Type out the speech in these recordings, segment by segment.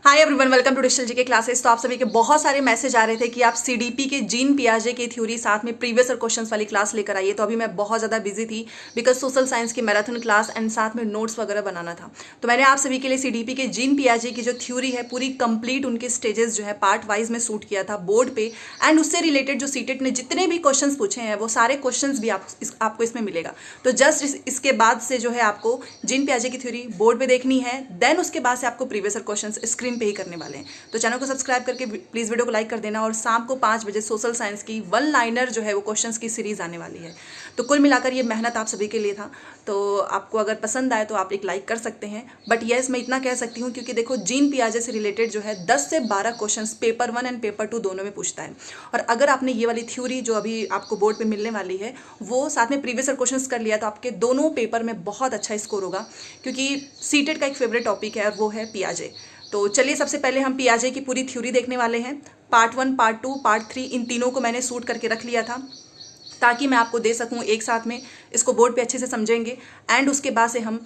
Hi everyone, welcome to digital GK classes. तो आप सभी के बहुत सारे मैसेज आ रहे थे कि आप सीडीपी के जीन पियाजे की थ्योरी साथ में प्रीवियस और क्वेश्चंस वाली क्लास लेकर आइए। तो अभी मैं बहुत ज़्यादा बिजी थी बिकॉज सोशल साइंस की मैराथन क्लास एंड साथ में नोट्स वगैरह बनाना था। तो मैंने आप सभी के लिए सीडीपी के जीन पियाजे की जो थ्योरी है पूरी कंप्लीट उनके स्टेजेस जो है पार्ट वाइज में शूट किया था बोर्ड पे। एंड उससे रिलेटेड जो सीटेट ने जितने भी क्वेश्चन पूछे हैं वो सारे क्वेश्चन भी आपको इसमें मिलेगा। तो जस्ट इसके बाद से जो है आपको जीन पियाजे की थ्योरी बोर्ड पे देखनी है, देन उसके बाद से आपको प्रीवियस और क्वेश्चन स्क्रीन पे ही करने वाले हैं। तो चैनल को सब्सक्राइब करके प्लीज़ वीडियो को लाइक कर देना। और शाम को 5 बजे सोशल साइंस की वन लाइनर जो है वो क्वेश्चंस की सीरीज आने वाली है। तो कुल मिलाकर ये मेहनत आप सभी के लिए था। तो आपको अगर पसंद आए तो आप एक लाइक कर सकते हैं। बट येस, मैं इतना कह सकती हूँ क्योंकि देखो जीन पियाजे से रिलेटेड जो है 10 से 12 क्वेश्चन पेपर 1 एंड पेपर 2 दोनों में पूछता है। और अगर आपने ये वाली थ्योरी जो अभी आपको बोर्ड पे मिलने वाली है वो साथ में प्रीवियस क्वेश्चन कर लिया तो आपके दोनों पेपर में बहुत अच्छा स्कोर होगा। क्योंकि सीटेट का एक फेवरेट टॉपिक है और वो है पियाजे। तो चलिए सबसे पहले हम पियाजे की पूरी थ्योरी देखने वाले हैं। पार्ट 1, पार्ट 2, पार्ट 3 इन तीनों को मैंने शूट करके रख लिया था ताकि मैं आपको दे सकूं एक साथ में। इसको बोर्ड पे अच्छे से समझेंगे एंड उसके बाद से हम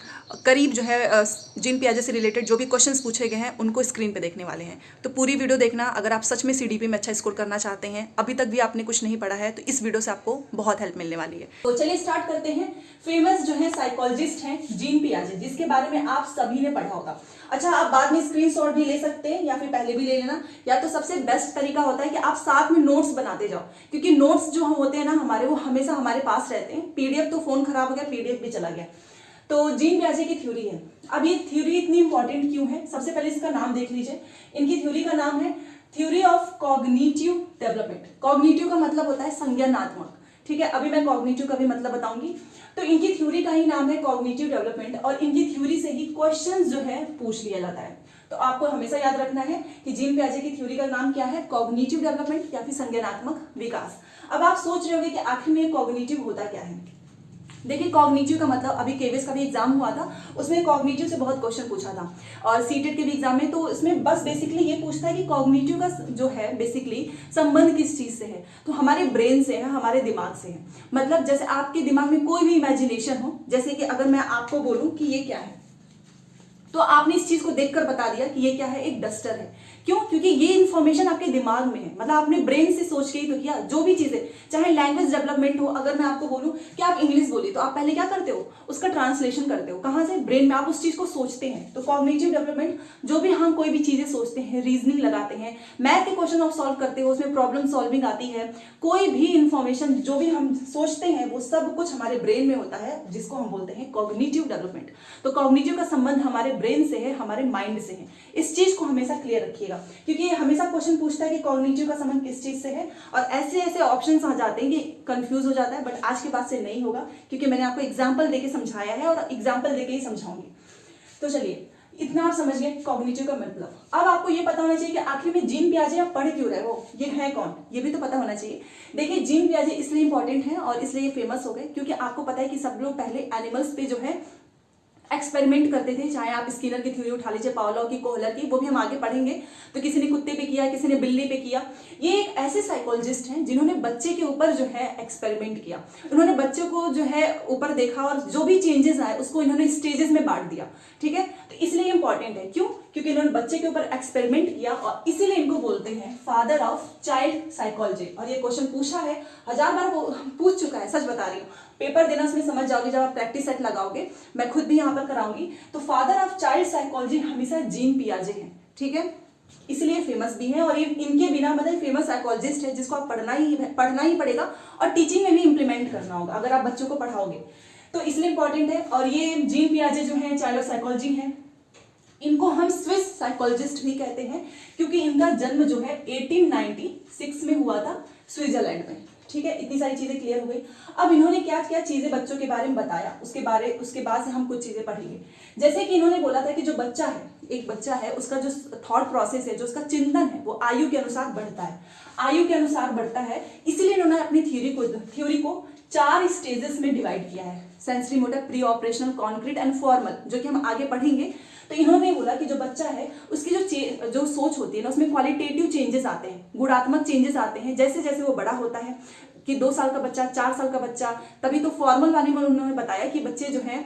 करीब जो है जीन पियाजे से रिलेटेड जो भी क्वेश्चंस पूछे गए हैं उनको स्क्रीन पे देखने वाले हैं। तो पूरी वीडियो देखना अगर आप सच में सीडीपी में अच्छा स्कोर करना चाहते हैं, अभी तक भी आपने कुछ नहीं पढ़ा है तो इस वीडियो से आपको बहुत हेल्प मिलने वाली है। तो चलिए स्टार्ट करते हैं। फेमस जो है साइकोलॉजिस्ट हैं जीन पियाजे, जिसके बारे में आप सभी ने पढ़ा होगा। अच्छा, आप बाद में स्क्रीनशॉट भी ले सकते हैं या फिर पहले भी ले लेना, या तो सबसे बेस्ट तरीका होता है कि आप साथ में नोट्स बनाते जाओ। क्योंकि नोट्स जो होते हैं ना हमारे, वो हमेशा हमारे पास रहते हैं। पीडीएफ तो फोन खराब हो गया, पीडीएफ भी चला गया। तो जीन पियाजे की थ्योरी है। अब ये थ्योरी इतनी इंपॉर्टेंट क्यों है, सबसे पहले इसका नाम देख लीजिए। इनकी थ्योरी का नाम है theory of cognitive development. Cognitive का मतलब होता है संज्ञानात्मक, ठीक है। अभी मैं कॉग्निटिव का भी मतलब बताऊंगी। तो इनकी थ्योरी का ही नाम है कॉग्निटिव डेवलपमेंट और इनकी थ्योरी से ही क्वेश्चंस जो है पूछ लिया जाता है। तो आपको हमेशा याद रखना है कि जीन पियाजे की थ्योरी का नाम क्या है, कॉग्निटिव डेवलपमेंट या फिर संज्ञानात्मक विकास। अब आप सोच रहे होंगे कि आखिर में कॉग्निटिव होता क्या है। देखिए, कॉग्निटिव का मतलब अभी केवीएस का भी एग्जाम हुआ था, उसमें कॉग्निटिव से बहुत क्वेश्चन पूछा था और सीटेट के भी एग्जाम में। तो उसमें बस बेसिकली ये पूछता है कि कॉग्निटिव का जो है बेसिकली संबंध किस चीज से है। तो हमारे ब्रेन से है, हमारे दिमाग से है। मतलब जैसे आपके दिमाग में कोई भी इमेजिनेशन हो, जैसे कि अगर मैं आपको बोलूं कि ये क्या है तो आपने इस चीज को देखकर बता दिया कि ये क्या है, एक डस्टर है। क्यों? क्योंकि ये इन्फॉर्मेशन आपके दिमाग में है, मतलब आपने ब्रेन से सोच के ही तो किया। जो भी चीजें, चाहे लैंग्वेज डेवलपमेंट हो, अगर मैं आपको बोलूं कि आप इंग्लिश बोलिए तो आप पहले क्या करते हो, उसका ट्रांसलेशन करते हो। कहां से? ब्रेन में। आप उस चीज को सोचते हैं। तो कॉग्निटिव डेवलपमेंट, जो भी हम कोई भी चीजें सोचते हैं, रीजनिंग लगाते हैं, मैथ के क्वेश्चन आप सॉल्व करते हो, उसमें प्रॉब्लम सॉल्विंग आती है, कोई भी इंफॉर्मेशन जो भी हम सोचते हैं वो सब कुछ हमारे ब्रेन में होता है, जिसको हम बोलते हैं कॉग्निटिव डेवलपमेंट। तो कॉग्निटिव का संबंध हमारे ब्रेन से है, हमारे माइंड से है। इस चीज को हमेशा क्लियर रखिएगा क्योंकि ये हमेशा क्वेश्चन पूछता है कि कॉग्निटिव का संबंध किस चीज से है। और ऐसे ऐसे ऑप्शंस आ जाते हैं कि कंफ्यूज हो जाता है। बट आज के बाद से नहीं होगा क्योंकि मैंने आपको एग्जांपल देके समझाया है और एग्जांपल देके ही समझाऊंगी। तो चलिए, इतना आप समझ गए कॉग्निटिव का मतलब। अब आपको ये पता होना चाहिए कि आखिर में जीन पियाजे आप पढ़ क्यों रहे हो, ये है कौन, ये भी तो पता होना चाहिए। देखिए, जीन पियाजे इसलिए इंपॉर्टेंट है और इसलिए ये फेमस हो गए क्योंकि आपको पता है कि सब लोग पहले एनिमल्स पे जो है एक्सपेरिमेंट करते थे। चाहे आप स्किनर की थ्योरी उठा लीजिए, पावलोव की, कोहलर की, वो भी हम आगे पढ़ेंगे। तो किसी ने कुत्ते पे किया, किसी ने बिल्ली पे किया। ये एक ऐसे साइकोलॉजिस्ट हैं जिन्होंने बच्चे के ऊपर जो है एक्सपेरिमेंट किया। उन्होंने बच्चों को जो है ऊपर देखा और जो भी चेंजेस आए उसको इन्होंने स्टेजेस में बांट दिया, ठीक है। तो इसलिए इंपॉर्टेंट है। क्यों? क्योंकि इन्होंने बच्चे के ऊपर एक्सपेरिमेंट किया और इसीलिए इनको बोलते हैं फादर ऑफ चाइल्ड साइकोलॉजी। और ये क्वेश्चन पूछा है, 1000 बार पूछ चुका है, सच बता रही हूँ। पेपर देना उसमें समझ जाओगे जब आप प्रैक्टिस सेट लगाओगे, मैं खुद भी यहाँ पर कराऊंगी। तो फादर ऑफ चाइल्ड साइकोलॉजी हमेशा जीन पियाजे हैं, ठीक है। इसलिए फेमस भी है और ये इनके बिना मतलब फेमस साइकोलॉजिस्ट है जिसको आप पढ़ना ही पड़ेगा और टीचिंग में भी इंप्लीमेंट करना होगा अगर आप बच्चों को पढ़ाओगे। तो इसलिए इंपॉर्टेंट है। और ये जीन पियाजे जो है चाइल्ड साइकोलॉजी है, इनको हम स्विस साइकोलॉजिस्ट भी कहते हैं क्योंकि इनका जन्म जो है 1896 में हुआ था स्विट्जरलैंड में, ठीक है। इतनी सारी चीजें क्लियर हो गई। अब इन्होंने क्या क्या चीजें बच्चों के बारे में बताया, उसके बाद से हम कुछ चीजें पढ़ेंगे। जैसे कि इन्होंने बोला था कि जो बच्चा है, एक बच्चा है, उसका जो थॉट प्रोसेस है, जो उसका चिंतन है, वो आयु के अनुसार बढ़ता है। आयु के अनुसार बढ़ता है, इसलिए इन्होंने अपनी थ्योरी को 4 स्टेजेस में डिवाइड किया है। Sensory motor, pre operational, concrete and formal, जो कि हम आगे पढ़ेंगे। तो इन्होंने बोला कि जो बच्चा है उसकी जो सोच होती है ना, उसमें क्वालिटेटिव चेंजेस आते हैं, गुणात्मक चेंजेस आते हैं जैसे जैसे वो बड़ा होता है। कि 2 साल का बच्चा, 4 साल का बच्चा, तभी तो फॉर्मल वाले में उन्होंने बताया कि बच्चे जो हैं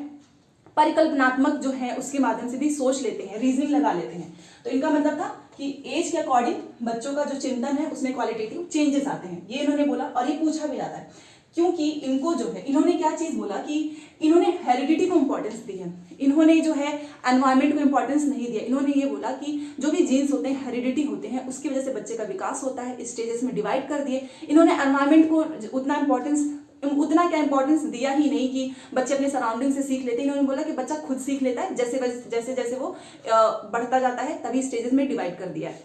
परिकल्पनात्मक जो है उसके माध्यम से भी सोच लेते हैं, रीजनिंग लगा लेते हैं। तो तो इनका मतलब था कि एज के अकॉर्डिंग बच्चों का जो चिंतन है उसमें क्वालिटेटिव चेंजेस आते हैं, ये इन्होंने बोला। और ये पूछा भी जाता है क्योंकि इनको जो है, इन्होंने क्या चीज बोला कि इन्होंने हेरिडिटी को इंपॉर्टेंस दी है, इन्होंने जो है एनवायरमेंट को इंपॉर्टेंस नहीं दिया। इन्होंने ये बोला कि जो भी जीन्स होते हैं हेरिडिटी होते हैं, उसकी वजह से बच्चे का विकास होता है, स्टेजेस में डिवाइड कर दिए। इन्होंने एनवायरमेंट को उतना क्या इंपॉर्टेंस दिया ही नहीं कि बच्चे अपने सराउंडिंग से सीख लेते हैं। इन्होंने बोला कि बच्चा खुद सीख लेता है, जैसे जैसे वो बढ़ता जाता है, तभी स्टेजेस में डिवाइड कर दिया है।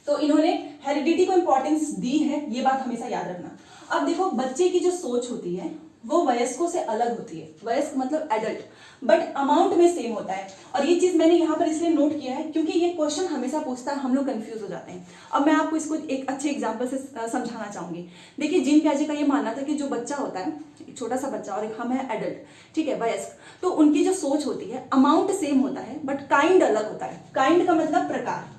तो इन्होंने हेरिडिटी को इंपॉर्टेंस दी है, ये बात हमेशा याद रखना। अब देखो, बच्चे की जो सोच होती है वो वयस्कों से अलग होती है, वयस्क मतलब एडल्ट, बट अमाउंट में सेम होता है। और ये चीज मैंने यहाँ पर इसलिए नोट किया है क्योंकि ये क्वेश्चन हमेशा पूछता है, हम लोग कंफ्यूज हो जाते हैं। अब मैं आपको इसको एक अच्छे एग्जांपल से समझाना चाहूंगी। देखिए, जीन पियाजे का ये मानना था कि जो बच्चा होता है, एक छोटा सा बच्चा और एक हम है एडल्ट, ठीक है, वयस्क, तो उनकी जो सोच होती है अमाउंट सेम होता है बट काइंड अलग होता है। काइंड का मतलब प्रकार।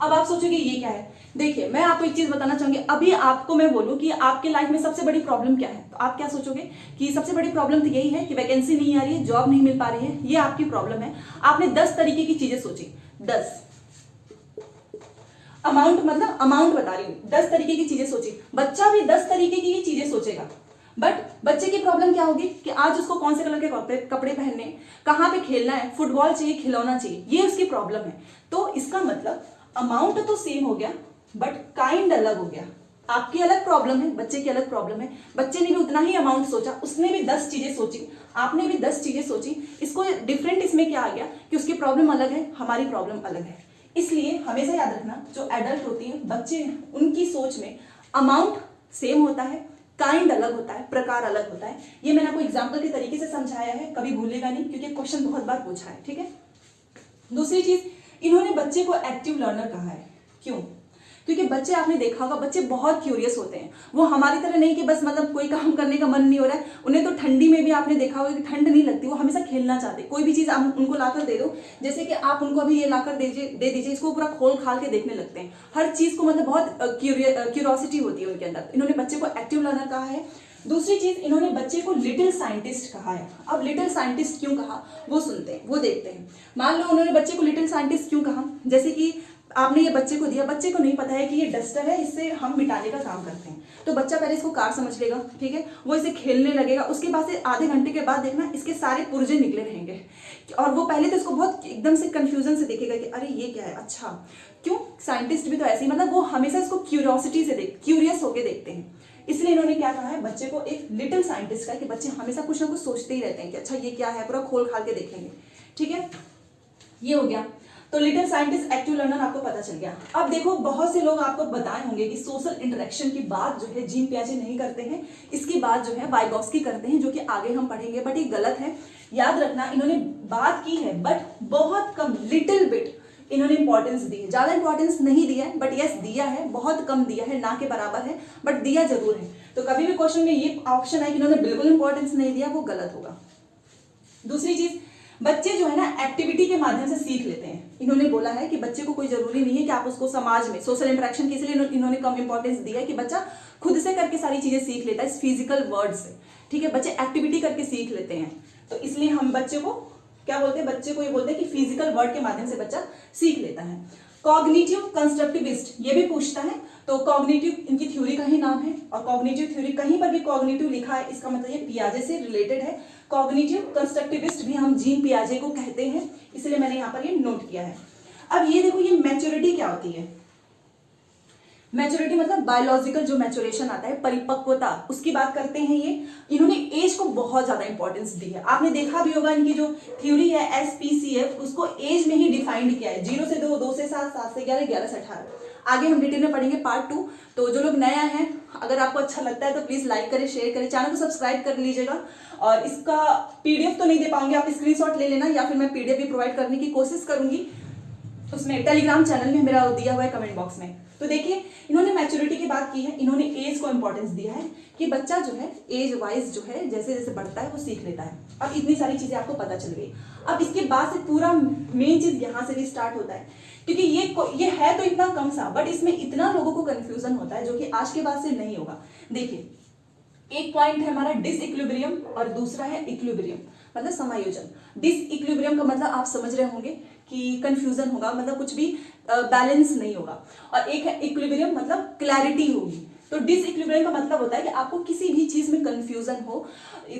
अब आप सोचोगे ये क्या है? देखिए, मैं आपको एक चीज बताना चाहूंगी। अभी आपको मैं बोलूं कि आपके लाइफ में सबसे बड़ी प्रॉब्लम क्या है, तो आप क्या सोचोगे कि सबसे बड़ी प्रॉब्लम तो यही है कि वैकेंसी नहीं आ रही है, जॉब नहीं मिल पा रही है, ये आपकी प्रॉब्लम है। आपने 10 तरीके की चीजें सोची, 10 अमाउंट मतलब अमाउंट बता रही हूं, 10 तरीके की चीजें सोची। बच्चा भी 10 तरीके की चीजें सोचेगा, बट बच्चे की प्रॉब्लम क्या होगी कि आज उसको कौन से कलर के कपड़े पहनने, कहाँ पे खेलना है, फुटबॉल चाहिए, खिलौना चाहिए, ये उसकी प्रॉब्लम है। तो इसका मतलब अमाउंट तो सेम हो गया बट काइंड अलग हो गया। आपकी अलग प्रॉब्लम है, बच्चे की अलग प्रॉब्लम है। बच्चे ने भी उतना ही अमाउंट सोचा, उसने भी 10 चीजें सोची, आपने भी 10 चीजें सोची। इसको डिफरेंट इसमें क्या आ गया कि उसकी प्रॉब्लम अलग है, हमारी प्रॉब्लम अलग है। इसलिए हमेशा याद रखना, जो एडल्ट होती है, बच्चे, उनकी सोच में अमाउंट सेम होता है, काइंड अलग होता है, प्रकार अलग होता है। ये मैंने आपको एग्जाम्पल के तरीके से समझाया है, कभी भूलेगा नहीं क्योंकि क्वेश्चन बहुत बार पूछा है, ठीक है। दूसरी चीज, इन्होंने बच्चे को एक्टिव लर्नर कहा है। क्यों? क्योंकि बच्चे, आपने देखा होगा, बच्चे बहुत क्यूरियस होते हैं। वो हमारी तरह नहीं कि बस मतलब कोई काम करने का मन नहीं हो रहा है। उन्हें तो ठंडी में भी आपने देखा होगा कि ठंड नहीं लगती, वो हमेशा खेलना चाहते। कोई भी चीज आप उनको लाकर दे दो, जैसे कि आप उनको अभी ये लाकर दे दीजिए, इसको पूरा खोल खाल के देखने लगते हैं। हर चीज को मतलब बहुत क्यूरियोसिटी होती है उनके अंदर। इन्होंने बच्चे को एक्टिव लर्नर कहा है। दूसरी चीज, इन्होंने बच्चे को लिटिल साइंटिस्ट कहा है। अब लिटिल साइंटिस्ट क्यों कहा, वो सुनते हैं, वो देखते हैं। मान लो उन्होंने बच्चे को लिटिल साइंटिस्ट क्यों कहा, जैसे कि आपने ये बच्चे को दिया, बच्चे को नहीं पता है कि ये डस्टर है, इससे हम मिटाने का काम करते हैं। तो बच्चा पहले इसको कार समझ लेगा, ठीक है, वो इसे खेलने लगेगा। उसके बाद से आधे घंटे के बाद देखना इसके सारे पुर्जे निकले रहेंगे और वो पहले तो इसको बहुत एकदम से कंफ्यूजन से देखेगा कि अरे ये क्या है, अच्छा क्यों। साइंटिस्ट भी तो ऐसे ही, मतलब वो हमेशा इसको क्यूरियोसिटी से क्यूरियस होकर देखते हैं। इसलिए इन्होंने क्या कहा है, बच्चे को एक लिटिल साइंटिस्ट का, कि बच्चे हमेशा कुछ ना कुछ सोचते ही रहते हैं कि अच्छा ये क्या है, पूरा खोल खाल के देखेंगे, ठीक है। ये हो गया। तो लिटिल साइंटिस्ट, एक्टिव लर्नर आपको पता चल गया। अब देखो, बहुत से लोग आपको बताए होंगे कि सोशल इंटरेक्शन की बात जो है जीन पियाजे नहीं करते हैं, इसकी बात जो है वाइगॉस्की करते हैं, जो कि आगे हम पढ़ेंगे, बट ये गलत है। याद रखना, इन्होंने बात की है बट बहुत कम, लिटिल बिट इन्होंने इंपॉर्टेंस दी है, ज्यादा इंपॉर्टेंस नहीं दिया है, बट यस दिया है, बहुत कम दिया है, ना के बराबर है, बट दिया जरूर है। तो कभी भी क्वेश्चन में ये ऑप्शन है कि इन्होंने बिल्कुल इंपॉर्टेंस नहीं दिया, वो गलत होगा। दूसरी चीज, बच्चे जो है ना एक्टिविटी के माध्यम से सीख लेते हैं। इन्होंने बोला है कि बच्चे को कोई जरूरी नहीं है कि आप उसको समाज में सोशल इंटरेक्शन की, इसलिए इन्होंने कम इंपॉर्टेंस दिया है कि बच्चा खुद से करके सारी चीजें सीख लेता है, फिजिकल वर्ड से, ठीक है। बच्चे एक्टिविटी करके सीख लेते हैं, तो इसलिए हम बच्चे को क्या बोलते हैं, बच्चे को ये बोलते हैं कि फिजिकल वर्ड के माध्यम से बच्चा सीख लेता है। कॉग्निटिव कंस्ट्रक्टिविस्ट ये भी पूछता है, तो कॉग्निटिव इनकी थ्योरी का ही नाम है, और कॉग्निटिव थ्योरी कहीं पर भी कॉग्निटिव लिखा है, इसका मतलब ये पियाजे से रिलेटेड है। कॉग्निटिव कंस्ट्रक्टिविस्ट भी हम जीन पियाजे को कहते हैं, इसलिए मैंने यहाँ पर ये नोट किया है। अब ये देखो, ये मैच्योरिटी क्या होती है। मैच्योरिटी मतलब बायोलॉजिकल जो मैच्योरेशन आता है, परिपक्वता, उसकी बात करते हैं ये। इन्होंने एज को बहुत ज्यादा इंपॉर्टेंस दी है। आपने देखा भी होगा, इनकी जो थ्योरी है SPCF, उसको एज में ही डिफाइंड किया है, 0 से 2, 2 से 7, 7 से 11, 11 से 18। आगे हम डिटेल में पढ़ेंगे पार्ट 2। तो जो लोग नया हैं, अगर आपको अच्छा लगता है तो प्लीज लाइक करें, शेयर करें, चैनल को सब्सक्राइब कर लीजिएगा। और इसका PDF तो नहीं दे पाऊंगी, आप स्क्रीनशॉट ले लेना, या फिर मैं PDF भी प्रोवाइड करने की कोशिश करूंगी, उसमें टेलीग्राम चैनल में मेरा दिया हुआ है कमेंट बॉक्स में। तो देखिए, इन्होंने मैच्योरिटी की बात की है, इन्होंने एज को इंपॉर्टेंस दिया है कि बच्चा जो है एज वाइज जो है जैसे जैसे बढ़ता है वो सीख लेता है। अब इतनी सारी चीजें आपको पता चल गई। अब इसके बाद से पूरा मेन चीज यहाँ से भी स्टार्ट होता है, क्योंकि ये है तो इतना कम सा, बट इसमें इतना लोगों को कंफ्यूजन होता है, जो कि आज के बाद से नहीं होगा। देखिए, एक पॉइंट है हमारा डिसइक्विलिब्रियम और दूसरा है इक्विलिब्रियम, मतलब समायोजन। डिसइक्विलिब्रियम का मतलब आप समझ रहे होंगे कि कंफ्यूजन होगा, मतलब कुछ भी बैलेंस नहीं होगा। और एक है इक्विलिब्रियम, मतलब क्लैरिटी होगी। तो डिसइक्विलिब्रियम का मतलब होता है कि आपको किसी भी चीज में कंफ्यूजन हो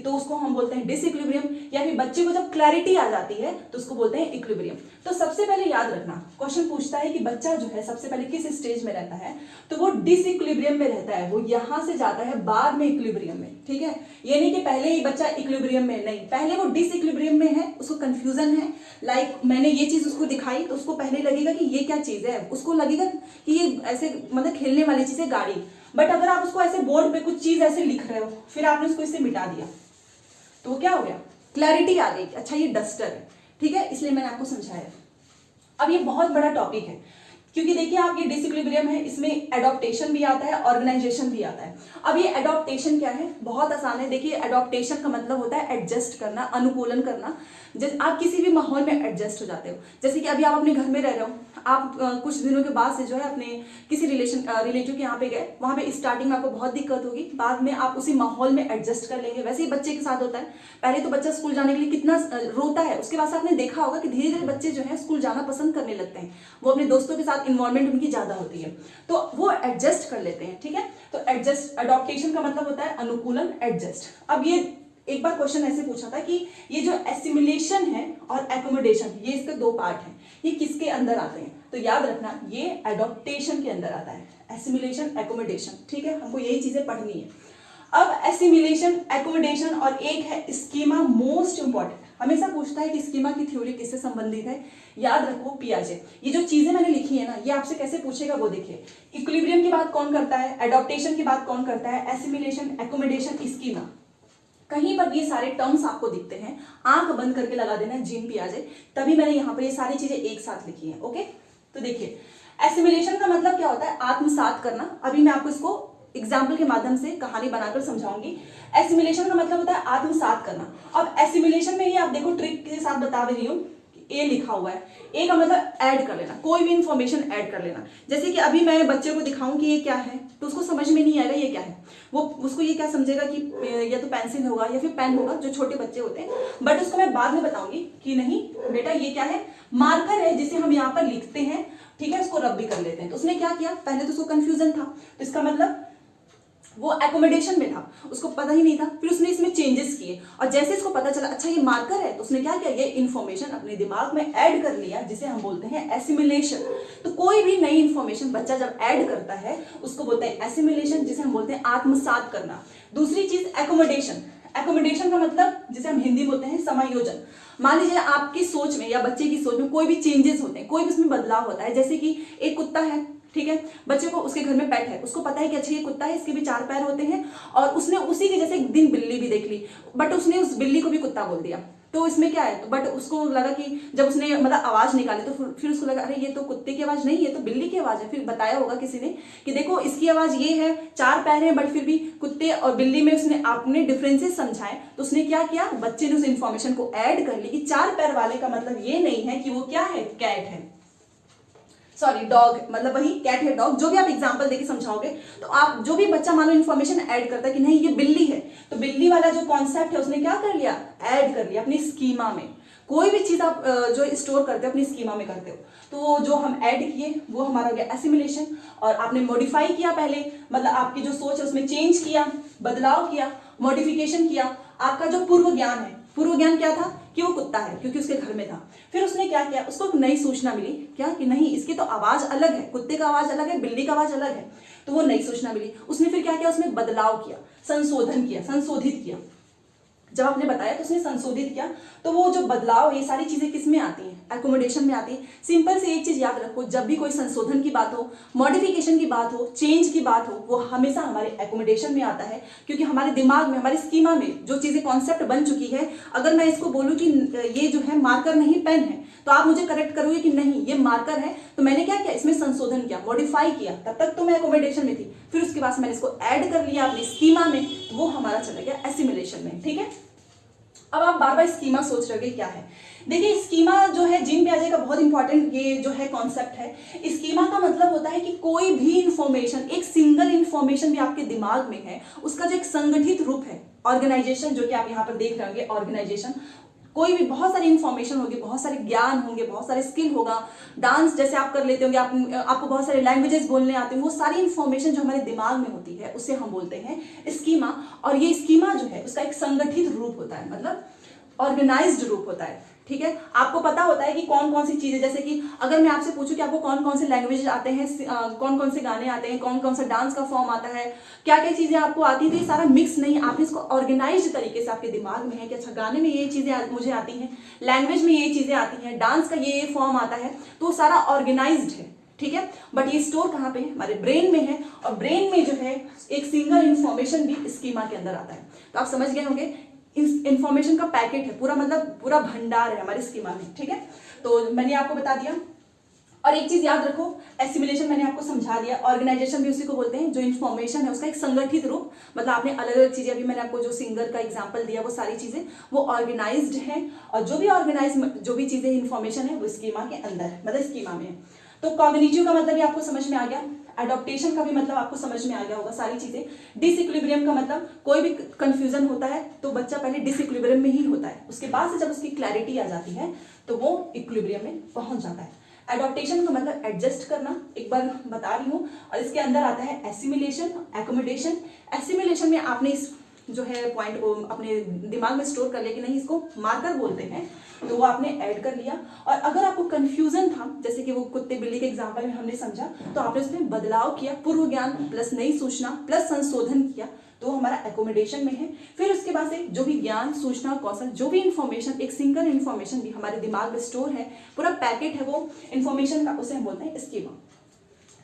तो उसको हम बोलते हैं डिसइक्विलिब्रियम, या फिर बच्चे को जब क्लैरिटी आ जाती है तो उसको बोलते हैं इक्विलिब्रियम। तो सबसे पहले याद रखना, क्वेश्चन पूछता है कि बच्चा जो है सबसे पहले किस स्टेज में रहता है, तो वो डिसइक्विलिब्रियम में रहता है। वो यहां से जाता है बाद में इक्विलिब्रियम में, ठीक है। ये नहीं कि पहले ही बच्चा इक्विलिब्रियम में, नहीं, पहले वो डिसइक्विलिब्रियम में है, उसको कंफ्यूजन है। लाइक मैंने ये चीज उसको दिखाई तो उसको पहले लगेगा कि ये क्या चीज है, उसको लगेगा कि ये ऐसे मतलब खेलने वाली चीज है, गाड़ी। बट अगर आप उसको ऐसे बोर्ड पे कुछ चीज ऐसे लिख रहे हो, फिर आपने उसको इससे मिटा दिया, तो वो क्या हो गया, क्लैरिटी आ गई, अच्छा ये डस्टर है, ठीक है। इसलिए मैंने आपको समझाया। अब ये बहुत बड़ा टॉपिक है, क्योंकि देखिए आप, ये डिसइक्विलिब्रियम है, इसमें एडॉप्टेशन भी आता है, ऑर्गेनाइजेशन भी आता है। अब ये एडॉप्टेशन क्या है, बहुत आसान है। देखिए एडॉप्टेशन का मतलब होता है एडजस्ट करना, अनुकूलन करना। जैसे आप किसी भी माहौल में एडजस्ट हो जाते हो, जैसे कि अभी आप अपने घर में रह रहे हो, आप कुछ दिनों के बाद से जो है अपने किसी रिलेटिव के यहाँ पे गए, वहाँ पे स्टार्टिंग में आपको बहुत दिक्कत होगी, बाद में आप उसी माहौल में एडजस्ट कर लेंगे। वैसे ही बच्चे के साथ होता है, पहले तो बच्चा स्कूल जाने के लिए कितना रोता है, उसके बाद आपने देखा होगा कि धीरे धीरे बच्चे जो है स्कूल जाना पसंद करने लगते हैं, वो अपने दोस्तों के साथ इन्वॉल्वमेंट उनकी ज्यादा होती है, तो वो एडजस्ट कर लेते हैं, ठीक है। तो एडजस्ट, अडॉप्टेशन का मतलब होता है अनुकूलन, एडजस्ट। अब ये एक बार क्वेश्चन ऐसे पूछा था कि ये जो एसिमिलेशन है और एकोमोडेशन, ये इसके दो पार्ट हैं, ये किसके अंदर आते हैं, तो याद रखना ये एडॉप्टेशन के अंदर आता है, एसिमिलेशन एकोमोडेशन, ठीक है। हमको यही चीजें पढ़नी है। अब एसिमिलेशन, एकोमोडेशन और एक है स्कीमा, मोस्ट इंपॉर्टेंट, हमेशा पूछता है कि स्कीमा की थ्योरी किससे संबंधित है, याद रखो पियाजे। ये जो चीजें मैंने लिखी है ना, ये आपसे कैसे पूछेगा वो देखिए। इक्विलिब्रियम की बात कौन करता है, एडॉप्टेशन की बात कौन करता है, एसिमिलेशन, एकोमोडेशन, स्कीमा, कहीं पर ये सारे टर्म्स आपको दिखते हैं, आंख बंद करके लगा देना है जीन पियाजे, तभी मैंने यहाँ पर ये सारी चीजें एक साथ लिखी है, ओके। तो देखिए एसिमिलेशन का मतलब क्या होता है, आत्मसात करना। अभी मैं आपको इसको एग्जाम्पल के माध्यम से कहानी बनाकर समझाऊंगी। एसिमिलेशन का मतलब होता है आत्मसात करना। अब एसिमिलेशन में ही आप देखो ट्रिक के साथ बता रही हूँ, ए लिखा हुआ है, ए का मतलब ऐड कर लेना, कोई भी इंफॉर्मेशन ऐड कर लेना। जैसे कि अभी मैं बच्चे को दिखाऊं कि ये क्या है, तो उसको समझ में नहीं आएगा ये क्या है, वो उसको ये क्या समझेगा कि या तो पेंसिल होगा या फिर पेन होगा, जो छोटे बच्चे होते हैं। बट उसको मैं बाद में बताऊंगी कि नहीं बेटा ये क्या है, मार्कर है जिसे हम यहाँ पर लिखते हैं, ठीक है, उसको रब भी कर लेते हैं। तो उसने क्या किया, पहले तो उसको कंफ्यूजन था, तो इसका मतलब वो एकोमोडेशन में था, उसको पता ही नहीं था, फिर उसने इसमें चेंजेस किए, और जैसे इसको पता चला अच्छा ये मार्कर है, तो उसने क्या किया, ये इन्फॉर्मेशन अपने दिमाग में ऐड कर लिया, जिसे हम बोलते हैं एसिमिलेशन। तो कोई भी नई इन्फॉर्मेशन बच्चा जब ऐड करता है उसको बोलते हैं एसिमिलेशन, जिसे हम बोलते हैं आत्मसात करना। दूसरी चीज एकोमोडेशन, एकोमोडेशन का मतलब जिसे हम हिंदी में बोलते हैं समायोजन। मान लीजिए आपकी सोच में या बच्चे की सोच में कोई भी चेंजेस होते हैं, कोई भी उसमें बदलाव होता है, जैसे कि एक कुत्ता है, ठीक है, बच्चे को उसके घर में पेट है, उसको पता है कि अच्छा ये कुत्ता है, इसके भी 4 पैर होते हैं, और उसने उसी के जैसे एक दिन बिल्ली भी देख ली, बट उसने उस बिल्ली को भी कुत्ता बोल दिया। तो इसमें क्या है, तो बट उसको लगा कि जब उसने मतलब आवाज निकाली तो फिर उसको लगा अरे ये तो कुत्ते की आवाज नहीं, ये तो बिल्ली की आवाज है। फिर बताया होगा किसी ने कि देखो इसकी आवाज ये है, 4 पैर है, बट फिर भी कुत्ते और बिल्ली में उसने आपने डिफरेंसेस समझाए, तो उसने क्या किया, बच्चे ने उस इन्फॉर्मेशन को ऐड कर ली कि 4 पैर वाले का मतलब ये नहीं है कि वो क्या है, कैट है, सॉरी डॉग, मतलब वही कैट है, डॉग, जो भी आप एग्जांपल देके समझाओगे। तो आप जो भी बच्चा मानो इन्फॉर्मेशन ऐड करता है कि नहीं ये बिल्ली है, तो बिल्ली वाला जो कॉन्सेप्ट है उसने क्या कर लिया, ऐड कर लिया अपनी स्कीमा में। कोई भी चीज आप जो स्टोर करते हो अपनी स्कीमा में करते हो, तो वो जो हम ऐड किए वो हमारा हो गया एसिमिलेशन। और आपने मॉडिफाई किया पहले, मतलब आपकी जो सोच है उसमें चेंज किया, बदलाव किया, मॉडिफिकेशन किया। आपका जो पूर्व ज्ञान है, पूर्व ज्ञान क्या था कि वो कुत्ता है क्योंकि उसके घर में था। फिर उसने क्या किया, उसको एक नई सूचना मिली, क्या कि नहीं इसकी तो आवाज अलग है, कुत्ते का आवाज अलग है, बिल्ली का आवाज अलग है, तो वो नई सूचना मिली। उसने फिर क्या किया, उसमें बदलाव किया, संशोधन किया, संशोधित किया। जब आपने बताया तो उसने संशोधित किया, तो वो जो बदलाव, ये सारी चीजें किस में आती हैं, एकोमोडेशन में आती है। सिंपल से एक चीज याद रखो, जब भी कोई संशोधन की बात हो, मॉडिफिकेशन की बात हो, चेंज की बात हो, वो हमेशा हमारे एकोमोडेशन में आता है। क्योंकि हमारे दिमाग में, हमारी स्कीमा में जो चीजें कॉन्सेप्ट बन चुकी है, अगर मैं इसको बोलूँ कि ये जो है मार्कर नहीं पेन है, तो आप मुझे करेक्ट करोगे कि नहीं ये मार्कर है, तो मैंने क्या किया, इसमें संशोधन किया, मॉडिफाई किया, तब तक तो मैं एकोमोडेशन में थी। फिर उसके बाद मैंने इसको ऐड कर लिया अपनी स्कीमा में, तो वो हमारा चला गया एसिमिलेशन में, ठीक है। अब आप बार बार स्कीमा सोच रहे हो क्या है। देखिए स्कीमा जो है जीन पियाजे का बहुत इंपॉर्टेंट ये जो है कॉन्सेप्ट है। स्कीमा का मतलब होता है कि कोई भी इंफॉर्मेशन, एक सिंगल इंफॉर्मेशन भी आपके दिमाग में है, उसका जो एक संगठित रूप है, ऑर्गेनाइजेशन, जो कि आप यहाँ पर देख रहे होंगे ऑर्गेनाइजेशन, कोई भी बहुत सारी इन्फॉर्मेशन होगी, बहुत सारे ज्ञान होंगे, बहुत सारे स्किल होगा, डांस जैसे आप कर लेते होंगे, आपको बहुत सारे लैंग्वेजेस बोलने आते हैं, वो सारी इन्फॉर्मेशन जो हमारे दिमाग में होती है उसे हम बोलते हैं स्कीमा। और ये स्कीमा जो है उसका एक संगठित रूप होता है, मतलब ऑर्गेनाइज्ड रूप होता है। ठीक है, आपको पता होता है कि कौन कौन सी चीजें, जैसे कि अगर मैं आपसे पूछूं कि आपको कौन कौन से लैंग्वेज आते हैं, कौन कौन से गाने आते हैं, कौन कौन सा डांस का फॉर्म आता है, क्या क्या चीजें आपको आती है, तो ये सारा मिक्स नहीं, आपने इसको ऑर्गेनाइज्ड तरीके से आपके दिमाग में है कि अच्छा गाने में ये चीजें मुझे आती हैं, लैंग्वेज में ये चीजें आती हैं, डांस का ये फॉर्म आता है, तो सारा ऑर्गेनाइज्ड है। ठीक है, बट ये स्टोर कहाँ पे है? हमारे ब्रेन में है, और ब्रेन में जो है एक सिंगल इंफॉर्मेशन भी स्कीमा के अंदर आता है। तो आप समझ गए होंगे, इंफॉर्मेशन का पैकेट है पूरा, मतलब पूरा भंडार है हमारे स्कीमा में। ठीक है, तो मैंने आपको बता दिया। और एक चीज याद रखो, एसिमिलेशन मैंने आपको समझा दिया, ऑर्गेनाइजेशन भी उसी को बोलते हैं, जो इन्फॉर्मेशन है उसका एक संगठित रूप, मतलब आपने अलग अलग चीजें, अभी मैंने आपको जो सिंगर का एग्जांपल दिया वो सारी चीजें वो ऑर्गेनाइज्ड हैं, और जो भी चीजें इन्फॉर्मेशन है वो स्कीमा के अंदर है, मतलब स्कीमा में है। तो कॉग्निटिव का मतलब भी आपको समझ में आ गया, एडॉप्टेशन का भी मतलब आपको समझ में आ गया होगा सारी चीजें। डिसइक्विलिब्रियम का मतलब कोई भी कंफ्यूजन होता है तो बच्चा पहले डिसइक्विलिब्रियम में ही होता है, उसके बाद से जब उसकी क्लैरिटी आ जाती है तो वो इक्विलिब्रियम में पहुंच जाता है। एडॉप्टेशन का मतलब एडजस्ट करना, एक बार बता रही हूँ, और इसके अंदर आता है एसिमिलेशन, एकोमोडेशन। एसिमिलेशन में आपने इस जो है पॉइंट को अपने दिमाग में स्टोर कर लिया कि नहीं इसको मार्कर बोलते हैं, तो वो आपने ऐड कर लिया। और अगर आपको कंफ्यूजन था, जैसे कि वो कुत्ते बिल्ली के एग्जांपल में हमने समझा, तो आपने उसमें बदलाव किया, पूर्व ज्ञान प्लस नई सूचना प्लस संशोधन किया, तो हमारा एकोमोडेशन में है। फिर उसके बाद से जो भी ज्ञान, सूचना, कौशल, जो भी इंफॉर्मेशन, एक सिंगल इंफॉर्मेशन भी हमारे दिमाग में स्टोर है, पूरा पैकेट है वो इंफॉर्मेशन का, उसे हम बोलते हैं स्कीमा।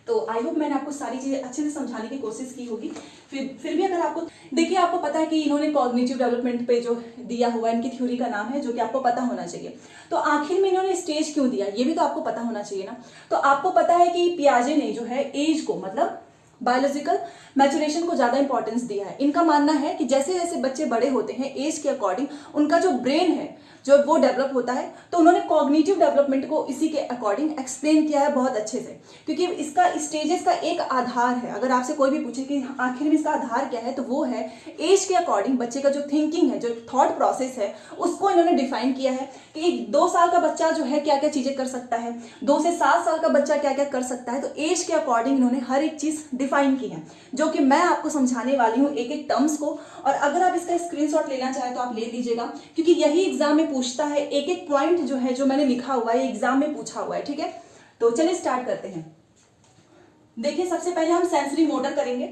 तो आई होप मैंने आपको सारी चीजें अच्छे से समझाने की कोशिश की होगी। फिर भी अगर आपको देखिए, आपको पता है कि इन्होंने कॉग्निटिव डेवलपमेंट पे जो दिया हुआ है, इनकी थ्योरी का नाम है, जो कि आपको पता होना चाहिए। तो आखिर में इन्होंने स्टेज क्यों दिया, ये भी तो आपको पता होना चाहिए ना। तो आपको पता है कि पियाजे ने जो है एज को, मतलब बायोलॉजिकल मैचुरेशन को ज्यादा इंपॉर्टेंस दिया है। इनका मानना है कि जैसे जैसे बच्चे बड़े होते हैं, एज के अकॉर्डिंग उनका जो ब्रेन है जो वो डेवलप होता है, तो उन्होंने कॉग्निटिव डेवलपमेंट को इसी के अकॉर्डिंग एक्सप्लेन किया है बहुत अच्छे से, क्योंकि इसका स्टेजेस का एक आधार है। अगर आपसे कोई भी पूछे कि आखिर में इसका आधार क्या है, तो वो है एज के अकॉर्डिंग बच्चे का जो थिंकिंग है, जो थॉट प्रोसेस है, उसको इन्होंने डिफाइन किया है कि 2 साल का बच्चा जो है क्या क्या चीजें कर सकता है, 2 से 7 साल का बच्चा क्या क्या कर सकता है। तो एज के अकॉर्डिंग इन्होंने हर एक चीज डिफाइन की है, जो कि मैं आपको समझाने वाली हूँ एक एक टर्म्स को। और अगर आप इसका स्क्रीनशॉट लेना चाहें तो आप ले लीजिएगा, क्योंकि यही एग्जाम में पूछता है, एक एक पॉइंट जो है जो मैंने लिखा हुआ है एग्जाम में पूछा हुआ है। ठीक है, तो चलिए स्टार्ट करते हैं। देखिए, सबसे पहले हम सेंसरी मोटर करेंगे।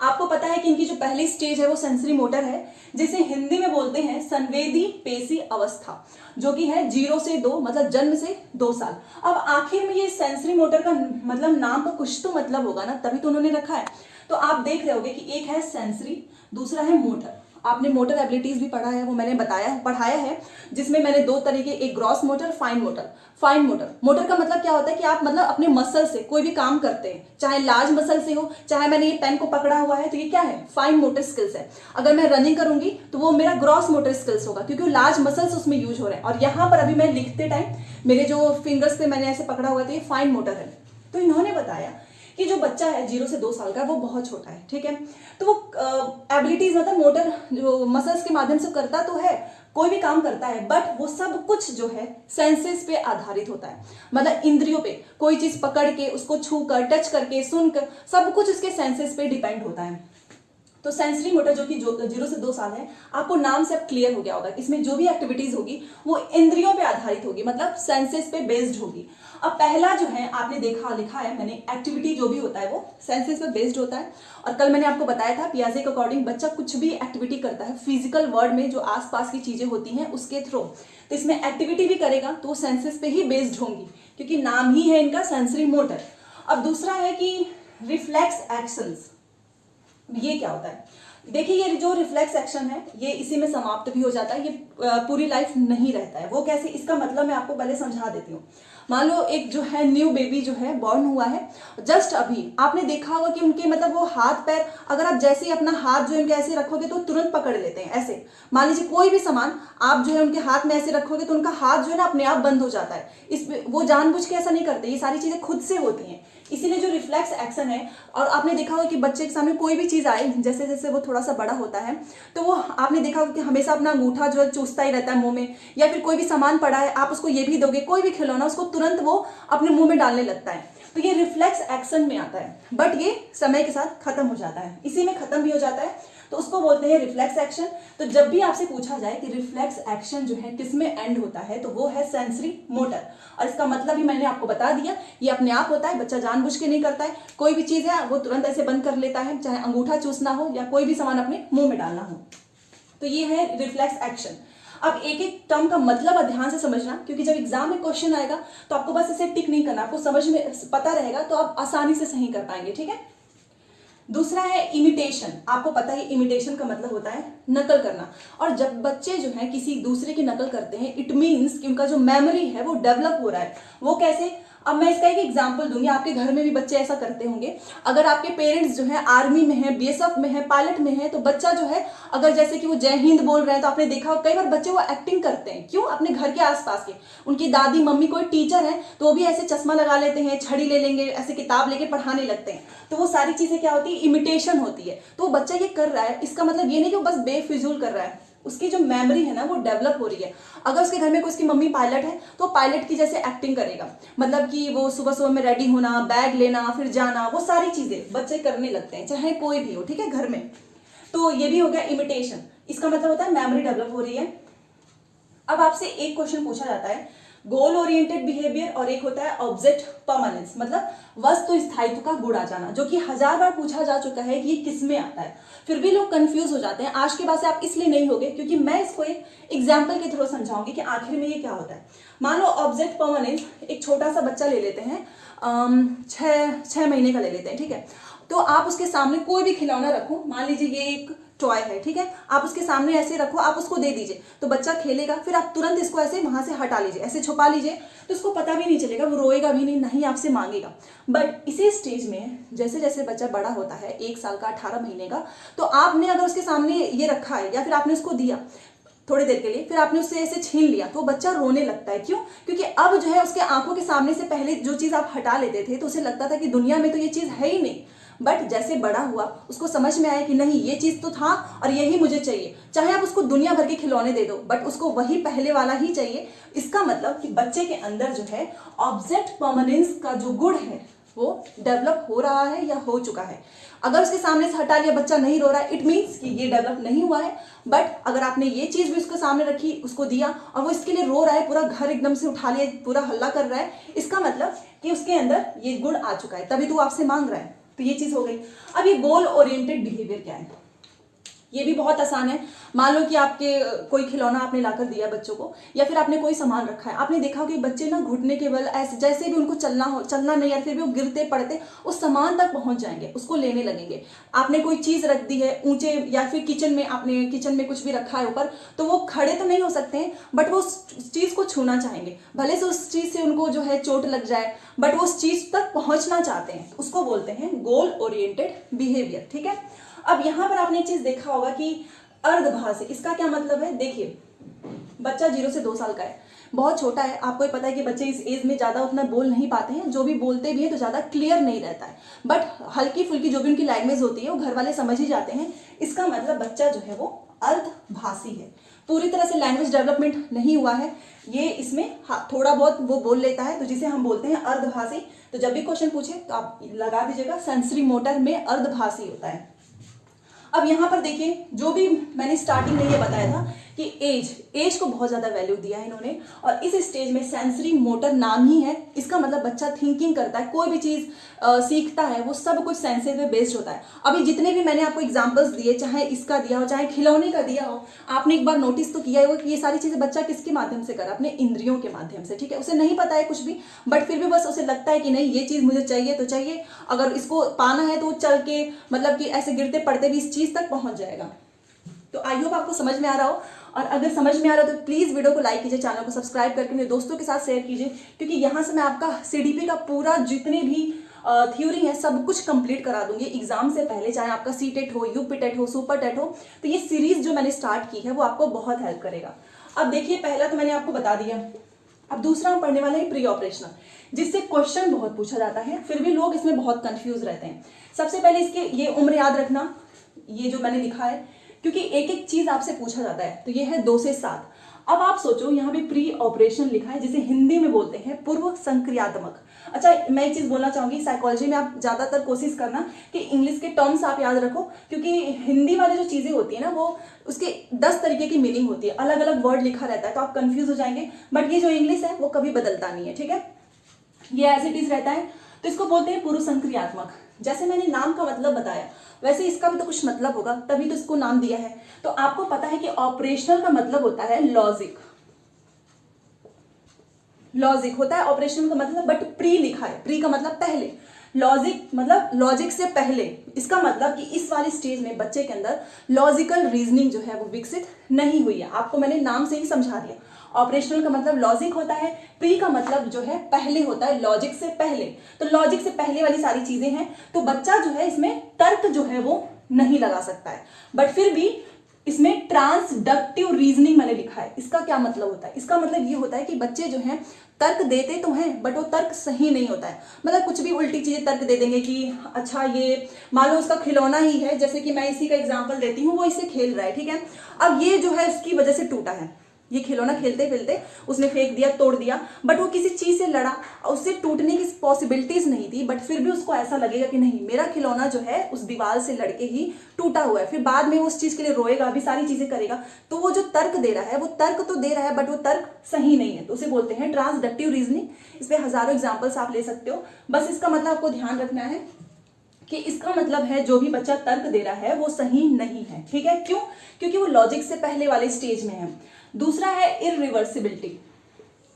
आपको पता है कि इनकी जो पहली स्टेज है वो सेंसरी मोटर है, जिसे हिंदी में बोलते हैं संवेदी पेशी अवस्था, जो कि है 0 से 2, मतलब जन्म से 2 साल। अब आखिर में ये सेंसरी मोटर का मतलब नाम का कुछ तो मतलब होगा ना, तभी तो उन्होंने रखा है। तो आप देख रहे होगे कि एक है सेंसरी, दूसरा है मोटर। आपने मोटर एबिलिटीज भी पढ़ा है, वो मैंने पढ़ाया है, जिसमें मैंने 2 तरीके, एक gross motor, fine motor. Fine motor का मतलब क्या होता है कि आप मतलब अपने मसल से कोई भी काम करते हैं, चाहे लार्ज मसल से हो, चाहे मैंने ये पेन को पकड़ा हुआ है, तो ये क्या है, फाइन मोटर स्किल्स है। अगर मैं रनिंग करूंगी तो वो मेरा ग्रॉस मोटर स्किल्स होगा, क्योंकि लार्ज मसल्स उसमें यूज हो रहे हैं। और यहाँ पर अभी मैं लिखते टाइम मेरे जो फिंगर्स पे मैंने ऐसे पकड़ा हुआ है, तो ये फाइन मोटर है। तो इन्होंने बताया कि जो बच्चा है 0 से 2 साल का, वो बहुत छोटा है। ठीक है, तो वो एबिलिटीज मतलब मोटर जो मसल्स के माध्यम से करता तो है, कोई भी काम करता है, बट वो सब कुछ जो है सेंसेस पे आधारित होता है, मतलब इंद्रियों पे, कोई चीज पकड़ के, उसको छू कर, टच करके, सुनकर, सब कुछ उसके सेंसेस पे डिपेंड होता है। तो सेंसरी मोटर जो कि 0 से 2 साल है, आपको नाम से अब क्लियर हो गया होगा, इसमें जो भी एक्टिविटीज होगी वो इंद्रियों पे आधारित होगी, मतलब सेंसेस पे बेस्ड होगी। अब पहला जो है आपने लिखा है मैंने, एक्टिविटी जो भी होता है वो सेंसेस पे बेस्ड होता है। और कल मैंने आपको बताया था पियाजे के अकॉर्डिंग बच्चा कुछ भी एक्टिविटी करता है फिजिकल वर्ल्ड में, जो आसपास की चीजें होती हैं उसके थ्रू, तो इसमें एक्टिविटी भी करेगा तो वो सेंसेस पे ही बेस्ड होंगी, क्योंकि नाम ही है इनका सेंसरी मोटर। अब दूसरा है कि रिफ्लेक्स एक्शंस। ये क्या होता है, देखिए ये जो रिफ्लेक्स एक्शन है ये इसी में समाप्त भी हो जाता है, ये पूरी लाइफ नहीं रहता है। वो कैसे, इसका मतलब मैं आपको पहले समझा देती हूँ। मान लो एक जो है न्यू बेबी जो है बॉर्न हुआ है, जस्ट अभी आपने देखा होगा कि उनके मतलब वो हाथ पैर, अगर आप जैसे ही अपना हाथ जो है उनके ऐसे रखोगे तो तुरंत पकड़ लेते हैं ऐसे। मान लीजिए कोई भी सामान आप जो है उनके हाथ में ऐसे रखोगे तो उनका हाथ जो है ना अपने आप बंद हो जाता है। वो जानबूझ के ऐसा नहीं करते, ये सारी चीजें खुद से होती हैं। इसीलिए जो रिफ्लेक्स एक्शन है, और आपने देखा होगा कि बच्चे के सामने कोई भी चीज़ आए, जैसे जैसे वो थोड़ा सा बड़ा होता है तो वो आपने देखा होगा कि हमेशा अपना अंगूठा जो है चूसता ही रहता है मुंह में, या फिर कोई भी सामान पड़ा है आप उसको ये भी दोगे, कोई भी खिलौना, उसको तुरंत वो अपने मुंह में डालने लगता है। तो ये रिफ्लेक्स एक्शन में आता है, बट ये समय के साथ खत्म हो जाता है, इसी में खत्म भी हो जाता है, तो उसको बोलते हैं रिफ्लेक्स एक्शन। तो जब भी आपसे पूछा जाए कि रिफ्लेक्स एक्शन जो है किस में एंड होता है, तो वो है सेंसरी मोटर। और इसका मतलब भी मैंने आपको बता दिया, ये अपने आप होता है, बच्चा जानबूझ के नहीं करता है, कोई भी चीज़ है वो तुरंत ऐसे बंद कर लेता है, चाहे अंगूठा चूसना हो या कोई भी सामान अपने मुंह में डालना हो। तो ये है रिफ्लेक्स एक्शन। अब एक एक टर्म का मतलब ध्यान से समझना, क्योंकि जब एग्जाम में क्वेश्चन आएगा तो आपको बस इसे टिक नहीं करना, आपको समझ में पता रहेगा तो आप आसानी से सही कर पाएंगे, ठीक है। दूसरा है इमिटेशन। आपको पता है इमिटेशन का मतलब होता है नकल करना, और जब बच्चे जो है किसी दूसरे की नकल करते हैं, इट मीन्स कि उनका जो मेमोरी है वो डेवलप हो रहा है। वो कैसे? अब मैं इसका एक एग्जांपल दूंगी, आपके घर में भी बच्चे ऐसा करते होंगे। अगर आपके पेरेंट्स जो है आर्मी में है, बीएसएफ में है, पायलट में है, तो बच्चा जो है अगर जैसे कि वो जय हिंद बोल रहे हैं तो आपने देखा कई बार बच्चे वो एक्टिंग करते हैं। क्यों? अपने घर के आसपास के, उनकी दादी मम्मी कोई टीचर है तो वो भी ऐसे चश्मा लगा लेते हैं, छड़ी ले लेंगे, ऐसे किताब लेके पढ़ाने लगते हैं। तो वो सारी चीजें क्या होती है? इमिटेशन होती है। तो वो बच्चा ये कर रहा है, इसका मतलब ये नहीं कि वो बस बेफिजूल कर रहा है, उसकी जो मेमोरी है ना वो डेवलप हो रही है। अगर उसके घर में कोई उसकी मम्मी पायलट है तो पायलट की जैसे एक्टिंग करेगा, मतलब कि वो सुबह सुबह में रेडी होना, बैग लेना, फिर जाना, वो सारी चीजें बच्चे करने लगते हैं, चाहे कोई भी हो, ठीक है, घर में। तो ये भी हो गया इमिटेशन। इसका मतलब होता है मेमोरी डेवलप हो रही है। अब आपसे एक क्वेश्चन पूछा जाता है गोल ओरिएंटेड बिहेवियर, और एक होता है ऑब्जेक्ट परमानेंस, मतलब वस्तु स्थायित्व का गुण आ जाना, जो कि 1000 बार पूछा जा चुका है कि ये किस में आता है। फिर भी लोग कंफ्यूज हो जाते हैं। आज के बाद से आप इसलिए नहीं होगे, क्योंकि मैं इसको एक एग्जाम्पल के थ्रू समझाऊंगी कि आखिर में ये क्या होता है। मान लो ऑब्जेक्ट परमानेंस, एक छोटा सा बच्चा ले लेते हैं, 6 महीने का ले लेते हैं, ठीक है। तो आप उसके सामने कोई भी खिलौना रखो, मान लीजिए ये एक टॉय है, ठीक है, आप उसके सामने ऐसे रखो, आप उसको दे दीजिए तो बच्चा खेलेगा, फिर आप तुरंत इसको ऐसे वहां से हटा लीजिए, ऐसे छुपा लीजिए, तो उसको पता भी नहीं चलेगा, वो रोएगा भी नहीं, नहीं आपसे मांगेगा। बट इसी स्टेज में जैसे जैसे बच्चा बड़ा होता है, 1 साल का, 18 महीने का, तो आपने अगर उसके सामने ये रखा है या फिर आपने उसको दिया थोड़ी देर के लिए, फिर आपने उससे ऐसे छीन लिया, तो बच्चा रोने लगता है। क्यों? क्योंकि अब जो है उसके आंखों के सामने से पहले जो चीज आप हटा लेते थे तो उसे लगता था कि दुनिया में तो ये चीज है ही नहीं, बट जैसे बड़ा हुआ उसको समझ में आया कि नहीं, ये चीज तो था और यही मुझे चाहिए। चाहे आप उसको दुनिया भर के खिलौने दे दो, बट उसको वही पहले वाला ही चाहिए। इसका मतलब कि बच्चे के अंदर जो है ऑब्जेक्ट परमानेंस का जो गुण है वो डेवलप हो रहा है या हो चुका है। अगर उसके सामने से हटा लिया, बच्चा नहीं रो रहा है, इट मीन्स कि ये डेवलप नहीं हुआ है। बट अगर आपने ये चीज भी उसके सामने रखी, उसको दिया और वो इसके लिए रो रहा है, पूरा घर एकदम से उठा लिया, पूरा हल्ला कर रहा है, इसका मतलब कि उसके अंदर ये गुण आ चुका है, तभी तो आपसे मांग रहा है। तो ये चीज हो गई। अब ये गोल ओरिएंटेड बिहेवियर क्या है? ये भी बहुत आसान है। मान लो कि आपके कोई खिलौना आपने लाकर दिया बच्चों को, या फिर आपने कोई सामान रखा है, आपने देखा कि बच्चे ना घुटने के बल ऐसे, जैसे भी उनको चलना नहीं, या फिर भी वो गिरते पड़ते उस सामान तक पहुंच जाएंगे, उसको लेने लगेंगे। आपने कोई चीज रख दी है ऊंचे, या फिर किचन में, आपने किचन में कुछ भी रखा है ऊपर, तो वो खड़े तो नहीं हो सकते हैं, बट वो उस चीज को छूना चाहेंगे, भले से उस चीज से उनको जो है चोट लग जाए, बट वो उस चीज तक पहुंचना चाहते हैं। उसको बोलते हैं गोल ओरिएंटेड बिहेवियर, ठीक है। अब यहां पर आपने एक चीज देखा होगा कि अर्धभाषी, इसका क्या मतलब है? देखिए, बच्चा 0 से 2 साल का है, बहुत छोटा है। आपको पता है कि बच्चे इस एज में ज्यादा उतना बोल नहीं पाते हैं, जो भी बोलते भी हैं तो ज्यादा क्लियर नहीं रहता है, बट हल्की फुल्की जो भी उनकी लैंग्वेज होती है वो घर वाले समझ ही जाते हैं। इसका मतलब बच्चा जो है वो अर्धभाषी है, पूरी तरह से लैंग्वेज डेवलपमेंट नहीं हुआ है। ये इसमें थोड़ा बहुत वो बोल लेता है, तो जिसे हम बोलते हैं अर्धभाषी। तो जब भी क्वेश्चन पूछे तो आप लगा दीजिएगा सेंसरी मोटर में अर्धभाषी होता है। अब यहाँ पर देखिए, जो भी मैंने स्टार्टिंग में ये बताया था कि एज को बहुत ज्यादा वैल्यू दिया है इन्होंने, और इस स्टेज में सेंसरी मोटर नाम ही है, इसका मतलब बच्चा थिंकिंग करता है, कोई भी चीज सीखता है वो सब कुछ सेंसरी पे बेस्ड होता है। अभी जितने भी मैंने आपको एग्जांपल्स दिए, चाहे इसका दिया हो चाहे खिलौने का दिया हो, आपने एक बार नोटिस तो किया होगा कि ये सारी चीजें बच्चा किसके माध्यम से कर रहा है? अपने इंद्रियों के माध्यम से, ठीक है। उसे नहीं पता है कुछ भी, बट फिर भी बस उसे लगता है कि नहीं, ये चीज मुझे चाहिए तो चाहिए, अगर इसको पाना है तो चल के, मतलब कि ऐसे गिरते पड़ते भी इस चीज तक पहुंच जाएगा। तो आई होप आपको समझ में आ रहा हो, और अगर समझ में आ रहा हो तो प्लीज वीडियो को लाइक कीजिए, चैनल को सब्सक्राइब करके मेरे दोस्तों के साथ शेयर कीजिए, क्योंकि यहाँ से मैं आपका सीडीपी का पूरा जितने भी थ्योरी है सब कुछ कंप्लीट करा दूंगी एग्जाम से पहले, चाहे आपका सीटेट हो, यूपी टेट हो, सुपर टेट हो। तो ये सीरीज जो मैंने स्टार्ट की है वो आपको बहुत हेल्प करेगा। अब देखिए, पहला तो मैंने आपको बता दिया अब दूसरा हम पढ़ने वाले हैं प्री ऑपरेशनल, जिससे क्वेश्चन बहुत पूछा जाता है, फिर भी लोग इसमें बहुत कंफ्यूज रहते हैं। सबसे पहले इसके ये उम्र याद रखना, ये जो मैंने लिखा है, क्योंकि एक एक चीज आपसे पूछा जाता है। तो ये है 2 से 7। अब आप सोचो यहाँ पे प्री ऑपरेशन लिखा है, जिसे हिंदी में बोलते हैं पूर्व संक्रियात्मक। अच्छा, मैं एक चीज बोलना चाहूंगी, साइकोलॉजी में आप ज्यादातर कोशिश करना कि इंग्लिश के टर्म्स आप याद रखो, क्योंकि हिंदी वाली जो चीजें होती है ना, वो उसके 10 तरीके की मीनिंग होती है, अलग अलग वर्ड लिखा रहता है, तो आप कंफ्यूज हो जाएंगे। बट ये जो इंग्लिश है वो कभी बदलता नहीं है, ठीक है, ये एज इट इज रहता है। तो इसको बोलते हैं पूर्व संक्रियात्मक। जैसे मैंने नाम का मतलब बताया, वैसे इसका भी तो कुछ मतलब होगा, तभी तो इसको नाम दिया है। तो आपको पता है कि ऑपरेशनल का मतलब होता है लॉजिक, लॉजिक होता है ऑपरेशनल का मतलब, बट प्री लिखा है, प्री का मतलब पहले, लॉजिक मतलब लॉजिक से पहले। इसका मतलब कि इस वाली स्टेज में बच्चे के अंदर लॉजिकल रीजनिंग जो है वो विकसित नहीं हुई है। आपको मैंने नाम से ही समझा दिया, ऑपरेशनल का मतलब लॉजिक होता है, प्री का मतलब जो है पहले होता है, लॉजिक से पहले। तो लॉजिक से पहले वाली सारी चीजें हैं, तो बच्चा जो है इसमें तर्क जो है वो नहीं लगा सकता है। बट फिर भी इसमें ट्रांसडक्टिव रीजनिंग मैंने लिखा है, इसका क्या मतलब होता है? इसका मतलब ये होता है कि बच्चे जो हैं तर्क देते तो हैं, बट वो तर्क सही नहीं होता है। मतलब कुछ भी उल्टी चीजें तर्क दे देंगे कि अच्छा ये मान लो उसका खिलौना ही है, जैसे कि मैं इसी का एग्जांपल देती हूँ, वो इससे खेल रहा है, ठीक है, अब ये जो है उसकी वजह से टूटा है, ये खिलौना खेलते खेलते उसने फेंक दिया, तोड़ दिया, बट वो किसी चीज से लड़ा, उससे टूटने की पॉसिबिलिटीज नहीं थी, बट फिर भी उसको ऐसा लगेगा कि नहीं, मेरा खिलौना जो है उस दीवार से लड़के ही टूटा हुआ है। फिर बाद में वो उस चीज के लिए रोएगा, भी सारी चीजें करेगा। तो वो जो तर्क दे रहा है, वो तर्क तो दे रहा है, बट वो तर्क सही नहीं है, तो उसे बोलते हैं ट्रांसडक्टिव रीजनिंग। इस पे हजारों एग्जाम्पल्स आप ले सकते हो। बस इसका मतलब आपको ध्यान रखना है कि इसका मतलब है जो भी बच्चा तर्क दे रहा है वो सही नहीं है, ठीक है। क्यों? क्योंकि वो लॉजिक से पहले वाले स्टेज में है। दूसरा है इरिवर्सिबिलिटी।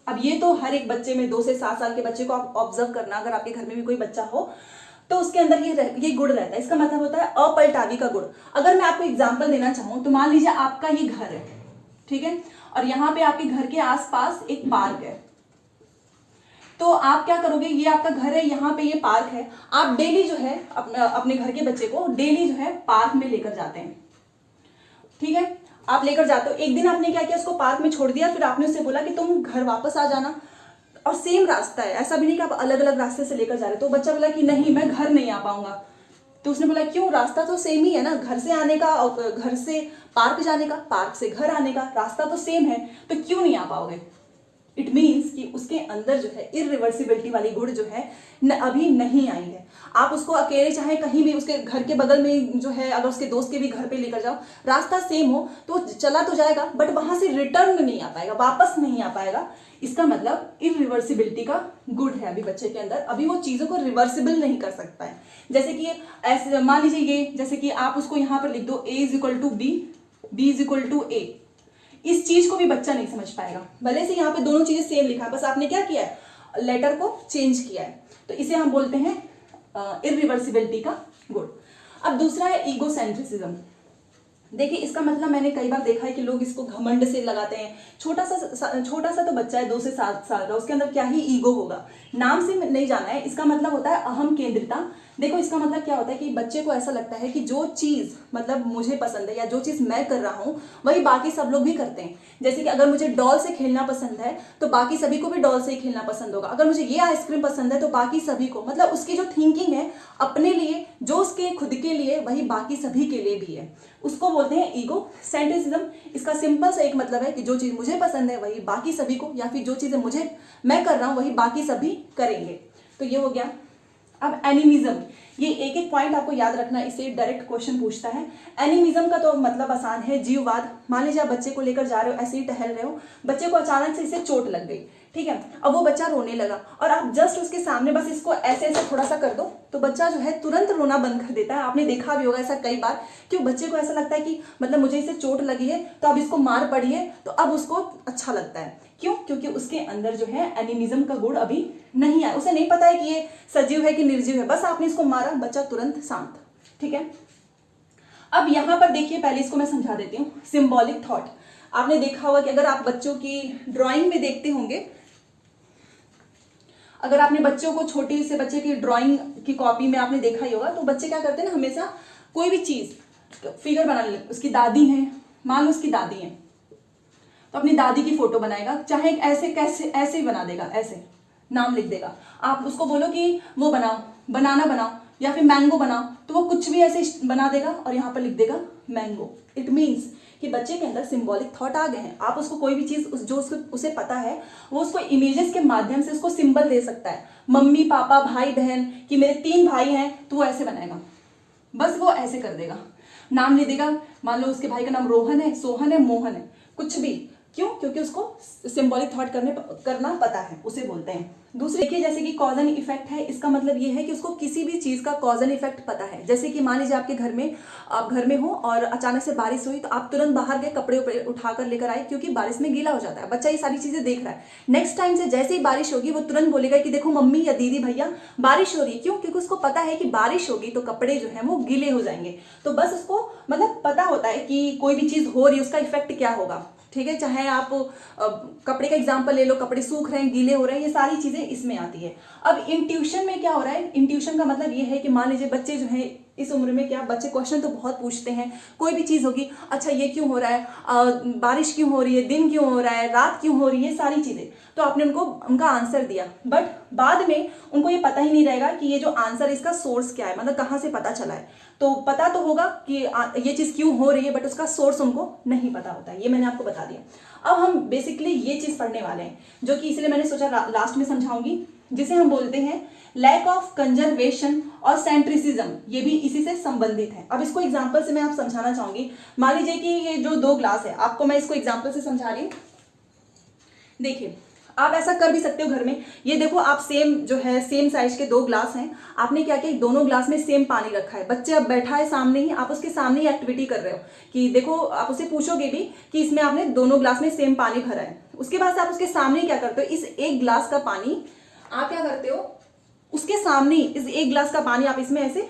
अब ये तो हर एक बच्चे में, 2 से 7 साल के बच्चे को आप ऑब्जर्व करना, अगर आपके घर में भी कोई बच्चा हो तो उसके अंदर ये गुण रहता है। इसका मतलब होता है अपलटावी का गुण। अगर मैं आपको एग्जांपल देना चाहूं तो मान लीजिए आपका ये घर है, ठीक है, और यहाँ पे आपके घर के आसपास एक पार्क है। तो आप क्या करोगे, ये आपका घर है, यहाँ पे ये पार्क है, आप डेली जो है अपने घर के बच्चे को डेली जो है पार्क में लेकर जाते हैं, ठीक है, आप लेकर जाते हो। एक दिन आपने क्या किया, उसको पार्क में छोड़ दिया, फिर आपने उससे बोला कि तुम घर वापस आ जाना, और सेम रास्ता है, ऐसा भी नहीं कि आप अलग अलग रास्ते से लेकर जा रहे हो। तो बच्चा बोला कि नहीं, मैं घर नहीं आ पाऊंगा। तो उसने बोला क्यों, रास्ता तो सेम ही है ना, घर से आने का और घर से पार्क जाने का, पार्क से घर आने का रास्ता तो सेम है, तो क्यों नहीं आ पाओगे? इट मीन्स कि उसके अंदर जो है इरिवर्सिबिलिटी वाली गुण जो है अभी नहीं आई है। आप उसको अकेले चाहे कहीं भी, उसके घर के बगल में जो है, अगर उसके दोस्त के भी घर पे लेकर जाओ, रास्ता सेम हो तो चला तो जाएगा, बट वहां से रिटर्न नहीं आ पाएगा, वापस नहीं आ पाएगा। इसका मतलब इरिवर्सिबिलिटी का गुण है अभी बच्चे के अंदर, अभी वो चीजों को रिवर्सिबल नहीं कर सकता है। जैसे कि ऐसे मान लीजिए ये, जैसे कि आप उसको यहाँ पर लिख दो A = B, B = A, इस चीज को भी बच्चा नहीं समझ पाएगा। भले से यहाँ पे दोनों चीजें सेम लिखा है, बस आपने क्या किया है, लेटर को चेंज किया है। तो इसे हम बोलते हैं इरिवर्सिबिलिटी का गुण। अब दूसरा है ईगोसेंट्रिसिज्म। देखिए इसका मतलब मैंने कई बार देखा है कि लोग इसको घमंड से लगाते हैं। छोटा सा तो बच्चा है 2 से 7 साल का, उसके अंदर क्या ही ईगो होगा, नाम से नहीं जाना है। इसका मतलब होता है अहम केंद्रिता। देखो इसका मतलब क्या होता है कि बच्चे को ऐसा लगता है कि जो चीज मतलब मुझे पसंद है या जो चीज मैं कर रहा हूं वही बाकी सब लोग भी करते हैं। जैसे कि अगर मुझे डॉल से खेलना पसंद है तो बाकी सभी को भी डॉल से ही खेलना पसंद होगा। अगर मुझे ये आइसक्रीम पसंद है तो बाकी सभी को, मतलब उसकी जो थिंकिंग है अपने लिए, जो उसके खुद के लिए, वही बाकी सभी के लिए भी है। उसको बोलते हैं ईगो सेंट्रिसिज्म। इसका सिंपल सा एक मतलब है कि जो चीज मुझे पसंद है वही बाकी सभी को, या फिर जो चीजें मैं कर रहा हूं वही बाकी सभी करेंगे। तो ये हो गया। अब एनिमिज्म, ये एक एक पॉइंट आपको याद रखना, इससे डायरेक्ट क्वेश्चन पूछता है। एनिमिज्म का तो मतलब आसान है, जीववाद। मान लीजिए आप बच्चे को लेकर जा रहे हो, ऐसे ही टहल रहे हो, बच्चे को अचानक से इसे चोट लग गई, ठीक है, अब वो बच्चा रोने लगा और आप जस्ट उसके सामने बस इसको ऐसे ऐसे थोड़ा सा कर दो तो बच्चा जो है तुरंत रोना बंद कर देता है। आपने देखा भी होगा ऐसा कई बार, क्यों बच्चे को ऐसा लगता है कि मतलब मुझे इसे चोट लगी है तो अब इसको मार पड़ी है तो अब उसको अच्छा लगता है। क्यों? क्योंकि उसके अंदर जो है एनिमिज्म का गुण अभी नहीं आया, उसे नहीं पता है कि ये सजीव है कि निर्जीव है, बस आपने इसको मारा, बच्चा तुरंत शांत, ठीक है। अब यहां पर देखिए, पहले इसको मैं समझा देती हूँ। सिंबॉलिक थॉट, आपने देखा होगा कि अगर आप बच्चों की ड्राइंग में देखते होंगे, अगर आपने बच्चों को, छोटे से बच्चे की ड्राइंग की कॉपी में आपने देखा ही होगा, तो बच्चे क्या करते हैं ना, हमेशा कोई भी चीज फिगर बना ले। उसकी दादी है, मान लो उसकी दादी है, तो अपनी दादी की फोटो बनाएगा, चाहे ऐसे कैसे ऐसे ही बना देगा, ऐसे नाम लिख देगा। आप उसको बोलो कि वो बनाओ, बनाना बनाओ या फिर मैंगो बनाओ, तो वो कुछ भी ऐसे बना देगा और यहाँ पर लिख देगा मैंगो। इट मीन्स कि बच्चे के अंदर सिंबॉलिक थॉट आ गए हैं। आप उसको कोई भी चीज जो उसे पता है वो उसको इमेजेस के माध्यम से उसको सिंबल दे सकता है। मम्मी पापा भाई बहन, कि मेरे 3 भाई हैं, तो वो ऐसे बनाएगा, बस वो ऐसे कर देगा, नाम लिख देगा। मान लो उसके भाई का नाम रोहन है, सोहन है, मोहन है, कुछ भी। क्यों? क्योंकि उसको सिंबॉलिक थॉट करना पता है, उसे बोलते हैं। दूसरे देखिए, जैसे कि कॉज एंड इफेक्ट है, इसका मतलब ये है कि उसको किसी भी चीज का कॉज एंड इफेक्ट पता है। जैसे कि मान लीजिए आपके घर में, आप घर में हो और अचानक से बारिश हुई, तो आप तुरंत बाहर गए, कपड़े उठाकर लेकर आए, क्योंकि बारिश में गीला हो जाता है। बच्चा ये सारी चीजें देख रहा है। नेक्स्ट टाइम से जैसे ही बारिश होगी वो तुरंत बोलेगा कि देखो मम्मी या दीदी भैया बारिश हो रही है। क्यों? क्योंकि उसको पता है कि बारिश होगी तो कपड़े जो है वो गीले हो जाएंगे। तो बस उसको मतलब पता होता है कि कोई भी चीज हो रही है उसका इफेक्ट क्या होगा। ठीक है, चाहे आप कपड़े का एग्जांपल ले लो, कपड़े सूख रहे हैं, गीले हो रहे हैं, ये सारी चीजें इसमें आती है। अब इंट्यूशन में क्या हो रहा है? इंट्यूशन का मतलब ये है कि मान लीजिए बच्चे जो है इस उम्र में, क्या बच्चे क्वेश्चन तो बहुत पूछते हैं, कोई भी चीज होगी, अच्छा ये क्यों हो रहा है, बारिश क्यों हो रही है, दिन क्यों हो रहा है, रात क्यों हो रही है, सारी चीजें। तो आपने उनको उनका आंसर दिया, बट बाद में उनको ये पता ही नहीं रहेगा कि ये जो आंसर इसका सोर्स क्या है, मतलब कहाँ से पता चला है। तो पता तो होगा कि ये चीज क्यों हो रही है, बट उसका सोर्स उनको नहीं पता होता है। ये मैंने आपको बता दिया। अब हम बेसिकली ये चीज पढ़ने वाले हैं, जो कि इसलिए मैंने सोचा लास्ट में समझाऊंगी, जिसे हम बोलते हैं लैक ऑफ कंजर्वेशन और सेंट्रिसिज्म। ये भी इसी से संबंधित है। अब इसको एग्जांपल से मैं आप समझाना चाहूंगी। मान लीजिए कि ये जो 2 ग्लास है, आपको मैं इसको एग्जांपल से समझा रही हूँ। देखिए, आप ऐसा कर भी सकते हो घर में। ये देखो, आप सेम साइज के 2 ग्लास हैं। आपने क्या किया, दोनों ग्लास में सेम पानी रखा है। बच्चे अब बैठा है सामने ही, आप उसके सामने ही एक्टिविटी कर रहे हो कि देखो, आप उसे पूछोगे भी कि इसमें आपने दोनों ग्लास में सेम पानी भरा है। उसके बाद से आप उसके सामने क्या करते हो, इस 1 ग्लास का पानी आप क्या करते हो, उसके सामने इस 1 ग्लास का पानी आप इसमें ऐसे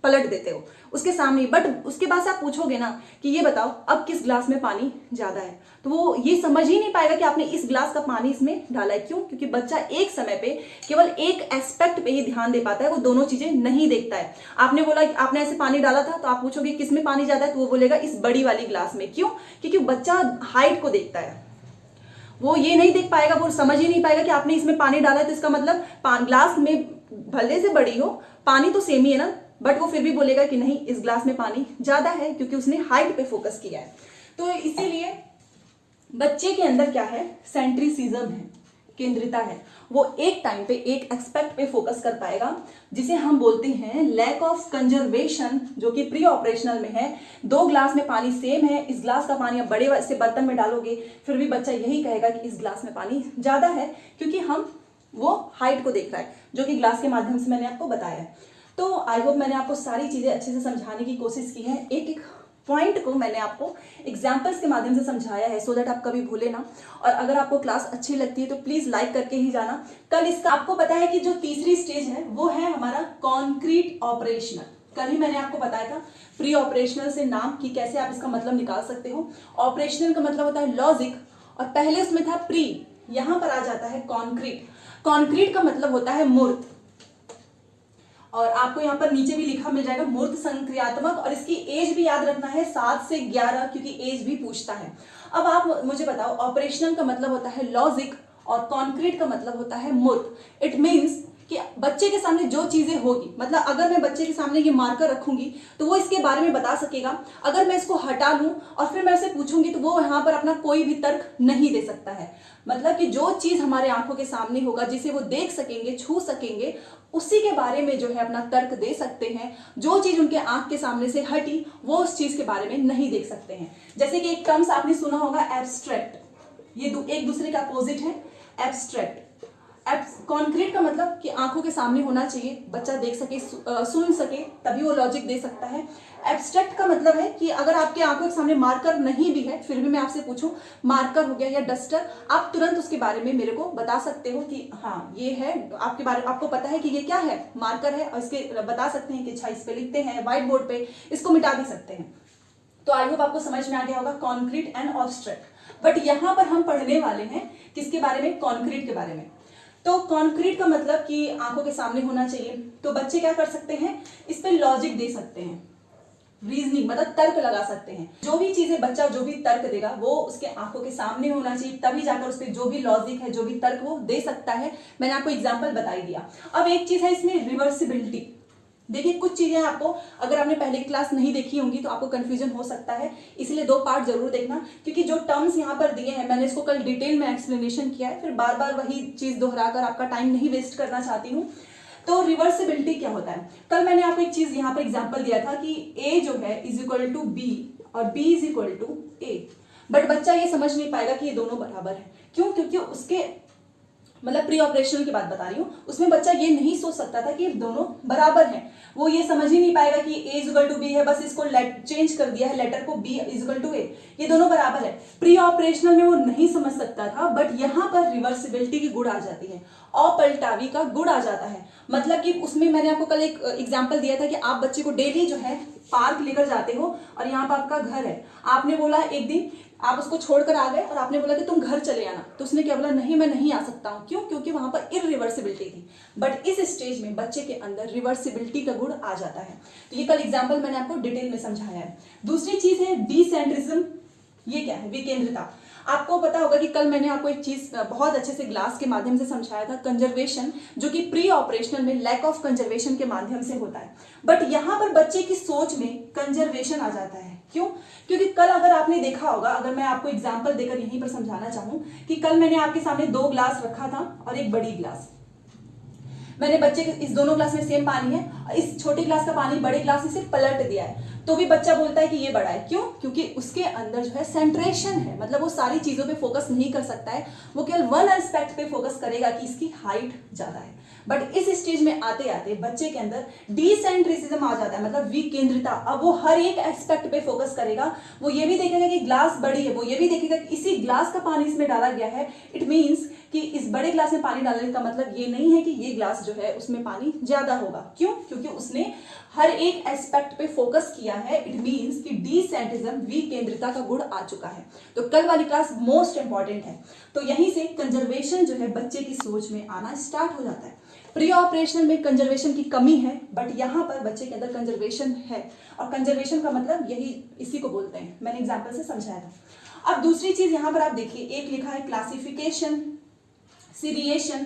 पलट देते हो उसके सामने। बट उसके बाद से आप पूछोगे ना कि ये बताओ अब किस ग्लास में पानी ज्यादा है, तो वो ये समझ ही नहीं पाएगा कि आपने इस ग्लास का पानी इसमें डाला है। क्यों? क्योंकि बच्चा एक समय पे केवल एक एस्पेक्ट पे ही ध्यान दे पाता है, वो दोनों चीजें नहीं देखता है। आपने बोला कि आपने ऐसे पानी डाला था, तो आप पूछोगे किस में पानी ज्यादा है, तो वो बोलेगा इस बड़ी वाली ग्लास में। क्यों? क्योंकि बच्चा हाइट को देखता है, वो ये नहीं देख पाएगा, वो समझ ही नहीं पाएगा कि आपने इसमें पानी डाला है तो इसका मतलब ग्लास में भले से बड़ी हो, पानी तो सेम ही है ना, बट वो फिर भी बोलेगा कि नहीं इस ग्लास में पानी ज्यादा है, क्योंकि उसने हाइट पे फोकस किया है। तो इसीलिए बच्चे के अंदर क्या है, सेंट्रिसिज्म है, केंद्रिता है। वो एक टाइम पे एक एस्पेक्ट पे फोकस कर पाएगा, जिसे हम बोलते हैं लैक ऑफ कंजर्वेशन, जो कि प्री ऑपरेशनल में है। 2 ग्लास में पानी सेम है, इस ग्लास का पानी आप बड़े से बर्तन में डालोगे, फिर भी बच्चा यही कहेगा कि इस ग्लास में पानी ज्यादा है, क्योंकि वो हाइट को देख रहा है, जो कि ग्लास के माध्यम से मैंने आपको बताया है। तो आई होप मैंने आपको सारी चीजें अच्छे से समझाने की कोशिश की है। एक एक पॉइंट को मैंने आपको एग्जाम्पल्स के माध्यम से समझाया है, सो दैट आप कभी भूले ना। और अगर आपको क्लास अच्छी लगती है तो प्लीज लाइक करके ही जाना। कल इसका आपको पता है कि जो तीसरी स्टेज है वो है हमारा कॉन्क्रीट ऑपरेशनल। कल ही मैंने आपको बताया था प्री ऑपरेशनल से नाम कि कैसे आप इसका मतलब निकाल सकते हो। ऑपरेशनल का मतलब होता है लॉजिक, और पहले उसमें था प्री, यहां पर आ जाता है कॉन्क्रीट। कॉन्क्रीट का मतलब होता है मूर्त, और आपको यहाँ पर नीचे भी लिखा मिल जाएगा मूर्त संक्रियात्मक, और इसकी एज भी याद रखना है 7 से 11, क्योंकि एज भी पूछता है। अब आप मुझे बताओ, ऑपरेशनल का मतलब होता है लॉजिक और कॉन्क्रीट का मतलब होता है मूर्त। इट मीन्स कि बच्चे के सामने जो चीजें होगी, मतलब अगर मैं बच्चे के सामने ये मार्कर रखूंगी तो वो इसके बारे में बता सकेगा। अगर मैं इसको हटा लूं और फिर मैं उसे पूछूंगी तो वो यहाँ पर अपना कोई भी तर्क नहीं दे सकता है। मतलब कि जो चीज हमारे आंखों के सामने होगा, जिसे वो देख सकेंगे, छू सकेंगे, उसी के बारे में जो है अपना तर्क दे सकते हैं। जो चीज उनके आंख के सामने से हटी, वो उस चीज के बारे में नहीं देख सकते हैं। जैसे कि एक टर्म्स आपने सुना होगा एब्स्ट्रैक्ट, ये एक दूसरे का अपोजिट है, एब्स्ट्रैक्ट। कॉन्क्रीट का मतलब कि आंखों के सामने होना चाहिए, बच्चा देख सके, सुन सके, तभी वो लॉजिक दे सकता है। एब्स्ट्रैक्ट का मतलब है कि अगर आपके आंखों के सामने मार्कर नहीं भी है, फिर भी मैं आपसे पूछूं मार्कर हो गया या डस्टर, आप तुरंत उसके बारे में मेरे को बता सकते हो कि हाँ ये है, आपको पता है कि ये क्या है, मार्कर है, और इसके बता सकते हैं कि अच्छा इस पे लिखते हैं, व्हाइट बोर्ड पे, इसको मिटा भी सकते हैं। तो आई होप आपको समझ में आ गया होगा कॉन्क्रीट एंड ऑब्स्ट्रैक्ट। बट यहाँ पर हम पढ़ने वाले हैं किसके बारे में, कॉन्क्रीट के बारे में। तो कॉन्क्रीट का मतलब कि आंखों के सामने होना चाहिए। तो बच्चे क्या कर सकते हैं, इस पे लॉजिक दे सकते हैं। रीजनिंग मतलब तर्क लगा सकते हैं। जो भी चीजें बच्चा जो भी तर्क देगा वो उसके आंखों के सामने होना चाहिए, तभी जाकर उस पर जो भी लॉजिक है, जो भी तर्क वो दे सकता है। मैंने आपको एग्जांपल बता ही दिया। अब एक चीज है इसमें रिवर्सिबिलिटी। देखिए कुछ चीजें आपको अगर आपने पहले की क्लास नहीं देखी होंगी तो आपको कंफ्यूजन हो सकता है, इसलिए 2 पार्ट जरूर देखना, क्योंकि जो टर्म्स यहाँ पर दिए हैं मैंने इसको कल डिटेल में एक्सप्लेनेशन किया है, फिर बार बार वही चीज दोहराकर आपका टाइम नहीं वेस्ट करना चाहती हूँ। तो रिवर्सिबिलिटी क्या होता है, कल मैंने आपको एक चीज यहाँ पर एग्जाम्पल दिया था कि ए जो है इज इक्वल टू बी और B is equal to A, but बच्चा ये समझ नहीं पाएगा कि ये दोनों बराबर है। क्यों? क्योंकि उसके मतलब प्री ऑपरेशनल की बात बता रही हूँ, उसमें बच्चा ये नहीं सोच सकता था कि ये दोनों बराबर हैं। वो ये समझ ही नहीं पाएगा कि a इक्वल टू बी है, बस इसको चेंज कर दिया है लेटर को, b इक्वल टू a, ये दोनों बराबर है। प्री ऑपरेशनल में वो नहीं समझ सकता था, बट यहाँ पर रिवर्सिबिलिटी की गुण आ जाती है, अपलटावी का गुण आ जाता है। मतलब कि उसमें मैंने आपको कल एक एग्जाम्पल दिया था कि आप बच्चे को डेली जो है पार्क लेकर जाते हो और यहाँ पर आपका घर है, आपने बोला एक दिन आप उसको छोड़कर आ गए और आपने बोला कि तुम घर चले आना, तो उसने क्या बोला, नहीं मैं नहीं आ सकता हूँ। क्यों? क्योंकि वहां पर इरिवर्सिबिलिटी थी। बट इस स्टेज में बच्चे के अंदर रिवर्सिबिलिटी का गुण आ जाता है। तो ये कल एग्जाम्पल मैंने आपको डिटेल में समझाया है। दूसरी चीज है डिसेंट्रिज्म। ये क्या है? विकेंद्रता। आपको पता होगा कि कल मैंने आपको एक चीज बहुत अच्छे से ग्लास के माध्यम से समझाया था, कंजर्वेशन, जो कि प्री ऑपरेशनल में लैक ऑफ कंजर्वेशन के माध्यम से होता है। बट यहाँ पर बच्चे की सोच में कंजर्वेशन आ जाता है। क्यों? क्योंकि कल अगर आपने देखा होगा, अगर मैं आपको एग्जांपल देकर यहीं पर समझाना चाहूं कि कल मैंने आपके सामने 2 ग्लास रखा था और एक बड़ी ग्लास, मैंने बच्चे के इस दोनों ग्लास में सेम पानी है, इस छोटे ग्लास का पानी बड़े ग्लास से पलट दिया है, तो भी बच्चा बोलता है कि ये बड़ा है। क्यों? क्योंकि उसके अंदर जो है सेंट्रेशन है, मतलब वो सारी चीजों पे फोकस नहीं कर सकता है, वो केवल वन एस्पेक्ट पे फोकस करेगा कि इसकी हाइट ज्यादा है। बट इस स्टेज में आते आते बच्चे के अंदर डिसेंट्रिसिज्म आ जाता है, मतलब विकेंद्रता। अब वो हर एक एस्पेक्ट पे फोकस करेगा, वो ये भी देखेगा कि ग्लास बड़ी है, वो ये भी देखेगा कि इसी ग्लास का पानी इसमें डाला गया है, इट मीन्स कि इस बड़े ग्लास में पानी डालने का मतलब ये नहीं है कि ये ग्लास जो है उसमें पानी ज्यादा होगा। क्यों? क्योंकि उसने हर एक एस्पेक्ट पे फोकस किया है। इट मीन्स कि डिसेंट्रिज्म, विकेंद्रता का गुण आ चुका है। तो कल वाली क्लास मोस्ट इंपॉर्टेंट है। तो यहीं से कंजर्वेशन जो है बच्चे की सोच में आना स्टार्ट हो जाता है। प्री ऑपरेशनल में कंजर्वेशन की कमी है, बट यहाँ पर बच्चे के अंदर कंजर्वेशन है, और कंजर्वेशन का मतलब यही इसी को बोलते हैं, मैंने एग्जाम्पल से समझाया था। अब दूसरी चीज यहाँ पर आप देखिए, एक लिखा है क्लासिफिकेशन, सीरिएशन,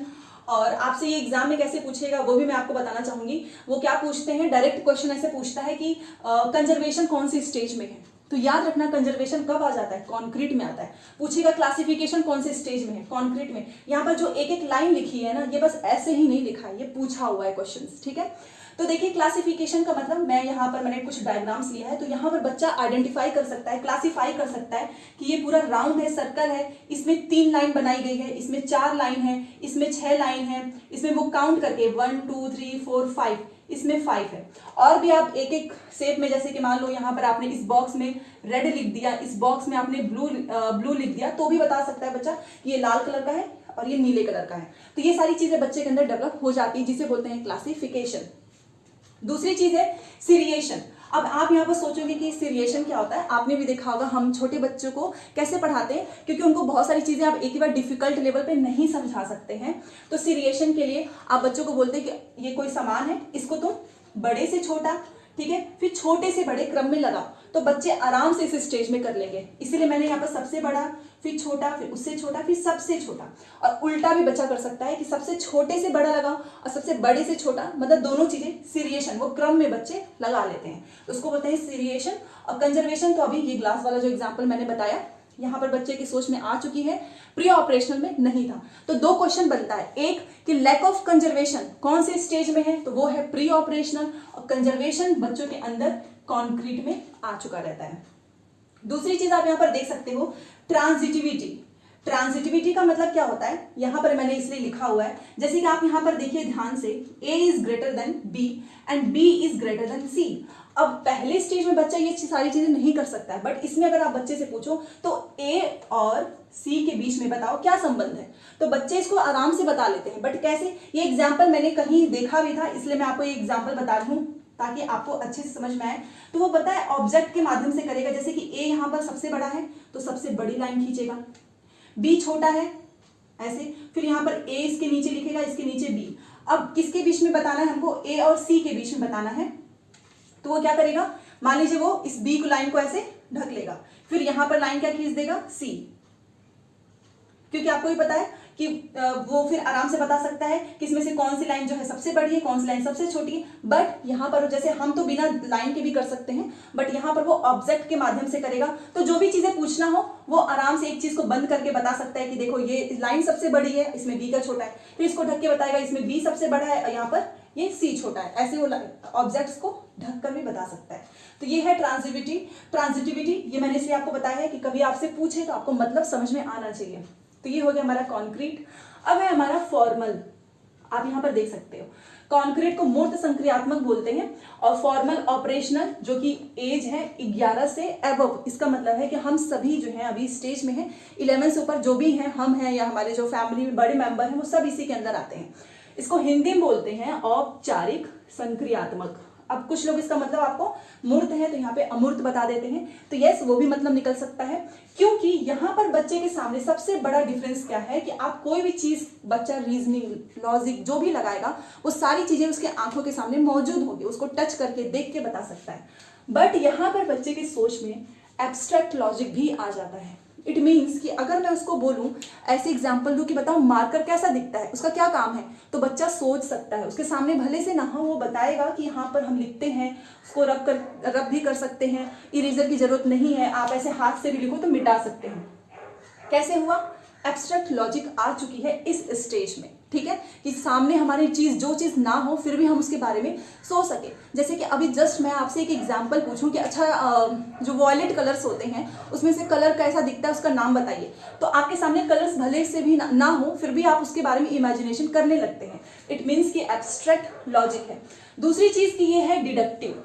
और आपसे ये एग्जाम में कैसे पूछेगा वो भी मैं आपको बताना चाहूंगी। वो क्या पूछते हैं, डायरेक्ट क्वेश्चन ऐसे पूछता है कि कंजर्वेशन कौन सी स्टेज में है। तो याद रखना कंजर्वेशन कब आ जाता है, कॉन्क्रीट में आता है। पूछेगा क्लासिफिकेशन कौन से स्टेज में है, कॉन्क्रीट में। यहाँ पर जो एक एक लाइन लिखी है ना, ये बस ऐसे ही नहीं लिखा है, ये पूछा हुआ है क्वेश्चन, ठीक है। तो देखिए क्लासिफिकेशन का मतलब, मैं यहाँ पर मैंने कुछ डायग्राम्स लिया है, तो यहाँ पर बच्चा आइडेंटिफाई कर सकता है, क्लासिफाई कर सकता है कि ये पूरा राउंड है, सर्कल है, इसमें 3 लाइन बनाई गई है, इसमें 4 लाइन है, इसमें 6 लाइन है, इसमें वो काउंट करके 1 2 3 4 5, इसमें 5 है। और भी आप एक एक शेप में, जैसे कि मान लो यहाँ पर आपने इस बॉक्स में रेड लिख दिया, इस बॉक्स में आपने ब्लू लिख दिया, तो भी बता सकता है बच्चा कि ये लाल कलर का है और ये नीले कलर का है। तो ये सारी चीजें बच्चे के अंदर डेवलप हो जाती है, जिसे बोलते हैं क्लासिफिकेशन। दूसरी चीज है सीरिएशन। अब आप यहाँ पर सोचोगे कि सीरिएशन क्या होता है। आपने भी देखा होगा हम छोटे बच्चों को कैसे पढ़ाते हैं, क्योंकि उनको बहुत सारी चीजें आप एक ही बार डिफिकल्ट लेवल पे नहीं समझा सकते हैं। तो सीरिएशन के लिए आप बच्चों को बोलते हैं कि ये कोई सामान है, इसको तुम बड़े से छोटा, ठीक है, फिर छोटे से बड़े क्रम में लगाओ, तो बच्चे आराम से इस स्टेज में कर लेंगे। इसीलिए मैंने यहाँ पर सबसे बड़ा, फिर छोटा, फिर उससे छोटा, फिर सबसे छोटा। और उल्टा भी बच्चा कर सकता है कि सबसे छोटे से बड़ा लगाओ और सबसे बड़े से छोटा, मतलब दोनों चीजें सीरिएशन, वो क्रम में बच्चे लगा लेते हैं, उसको बोलते हैं सीरिएशन। और कंजर्वेशन तो अभी ये ग्लास वाला जो एग्जाम्पल मैंने बताया, यहाँ पर बच्चे की सोच में आ चुकी है, प्री ऑपरेशनल में नहीं था। तो 2 क्वेश्चन बनता है, एक कि लैक ऑफ कंजर्वेशन कौन से स्टेज में है, तो वो है प्री ऑपरेशनल, और कंजर्वेशन बच्चों के अंदर कॉन्क्रीट में आ चुका रहता है। दूसरी चीज आप यहाँ पर देख सकते हो, ट्रांजिटिविटी। ट्रांजिटिविटी का मतलब क्या होता है, यहाँ पर मैंने इसलिए लिखा हुआ है, जैसे कि आप यहाँ पर देखिए ध्यान से, A is greater than B and B is greater than C। अब पहले स्टेज में बच्चा ये सारी चीजें नहीं कर सकता है, बट इसमें अगर आप बच्चे से पूछो तो A और C के बीच में बताओ क्या संबंध है, तो बच्चे इसको आराम से बता लेते हैं। बट कैसे, ये एग्जाम्पल मैंने कहीं देखा भी था, इसलिए मैं आपको ये एग्जाम्पल बता रही हूँ ताकि आपको अच्छे से समझ में आए। तो वो पता है ऑब्जेक्ट के माध्यम से करेगा, जैसे कि A यहाँ पर सबसे बड़ा है तो सबसे बड़ी लाइन खींचेगा, B छोटा है ऐसे, फिर यहाँ पर A इसके नीचे लिखेगा, इसके नीचे B। अब किसके बीच में बताना है हमको, A और C के बीच में बताना है, तो वो क्या करेगा, मान लीजिए वो इस बी को लाइन को ऐसे ढक लेगा, फिर यहां पर लाइन क्या खींच देगा, सी, क्योंकि आपको भी पता है कि वो फिर आराम से बता सकता है कि इसमें से कौन सी लाइन जो है सबसे बड़ी है, कौन सी लाइन सबसे छोटी है। बट यहाँ पर जैसे हम तो बिना लाइन के भी कर सकते हैं, बट यहाँ पर वो ऑब्जेक्ट के माध्यम से करेगा, तो जो भी चीजें पूछना हो वो आराम से एक चीज को बंद करके बता सकता है कि देखो ये लाइन सबसे बड़ी है, इसमें बी का छोटा है, फिर इसको ढक के बताएगा इसमें बी सबसे बड़ा है, यहाँ पर ये सी छोटा है। ऐसे वो ऑब्जेक्ट्स को ढक कर भी बता सकता है। तो ये है ट्रांजिटिविटी। ये मैंने इसलिए आपको बताया है कि कभी आपसे पूछे तो आपको मतलब समझ में आना चाहिए। तो ये हो गया हमारा कॉन्क्रीट। अब है हमारा फॉर्मल। आप यहां पर देख सकते हो, कॉन्क्रीट को मूर्त संक्रियात्मक बोलते हैं और फॉर्मल ऑपरेशनल, जो कि एज है 11 से अबव। इसका मतलब है कि हम सभी जो है अभी स्टेज में हैं, 11 से ऊपर जो भी हैं, हम हैं या हमारे जो फैमिली में बड़े मेंबर हैं, वो सब इसी के अंदर आते हैं। इसको हिंदी में बोलते हैं औपचारिक संक्रियात्मक। अब कुछ लोग इसका मतलब आपको मूर्त है तो यहाँ पे अमूर्त बता देते हैं, तो यस वो भी मतलब निकल सकता है, क्योंकि यहाँ पर बच्चे के सामने सबसे बड़ा डिफरेंस क्या है कि आप कोई भी चीज, बच्चा रीजनिंग लॉजिक जो भी लगाएगा वो सारी चीजें उसके आंखों के सामने मौजूद होगी, उसको टच करके देख के बता सकता है। बट यहाँ पर बच्चे की सोच में एब्स्ट्रैक्ट लॉजिक भी आ जाता है। इट मीन्स कि अगर मैं उसको बोलूं, ऐसे एग्जाम्पल दूं कि बताओ मार्कर कैसा दिखता है, उसका क्या काम है, तो बच्चा सोच सकता है। उसके सामने भले से ना हो, वो बताएगा कि यहाँ पर हम लिखते हैं, उसको रब भी कर सकते हैं, इरेजर की जरूरत नहीं है, आप ऐसे हाथ से भी लिखो तो मिटा सकते हैं। कैसे हुआ? एब्स्ट्रैक्ट लॉजिक आ चुकी है इस स्टेज में, ठीक है, कि सामने हमारी चीज, जो चीज ना हो फिर भी हम उसके बारे में सोच सके। जैसे कि अभी जस्ट मैं आपसे एक एग्जांपल पूछूं कि अच्छा जो वॉयलेट कलर्स होते हैं उसमें से कलर कैसा दिखता है, उसका नाम बताइए, तो आपके सामने कलर्स भले से भी ना हो फिर भी आप उसके बारे में इमेजिनेशन करने लगते हैं। इट मीन्स कि एब्स्ट्रैक्ट लॉजिक है। दूसरी चीज की ये है डिडक्टिव।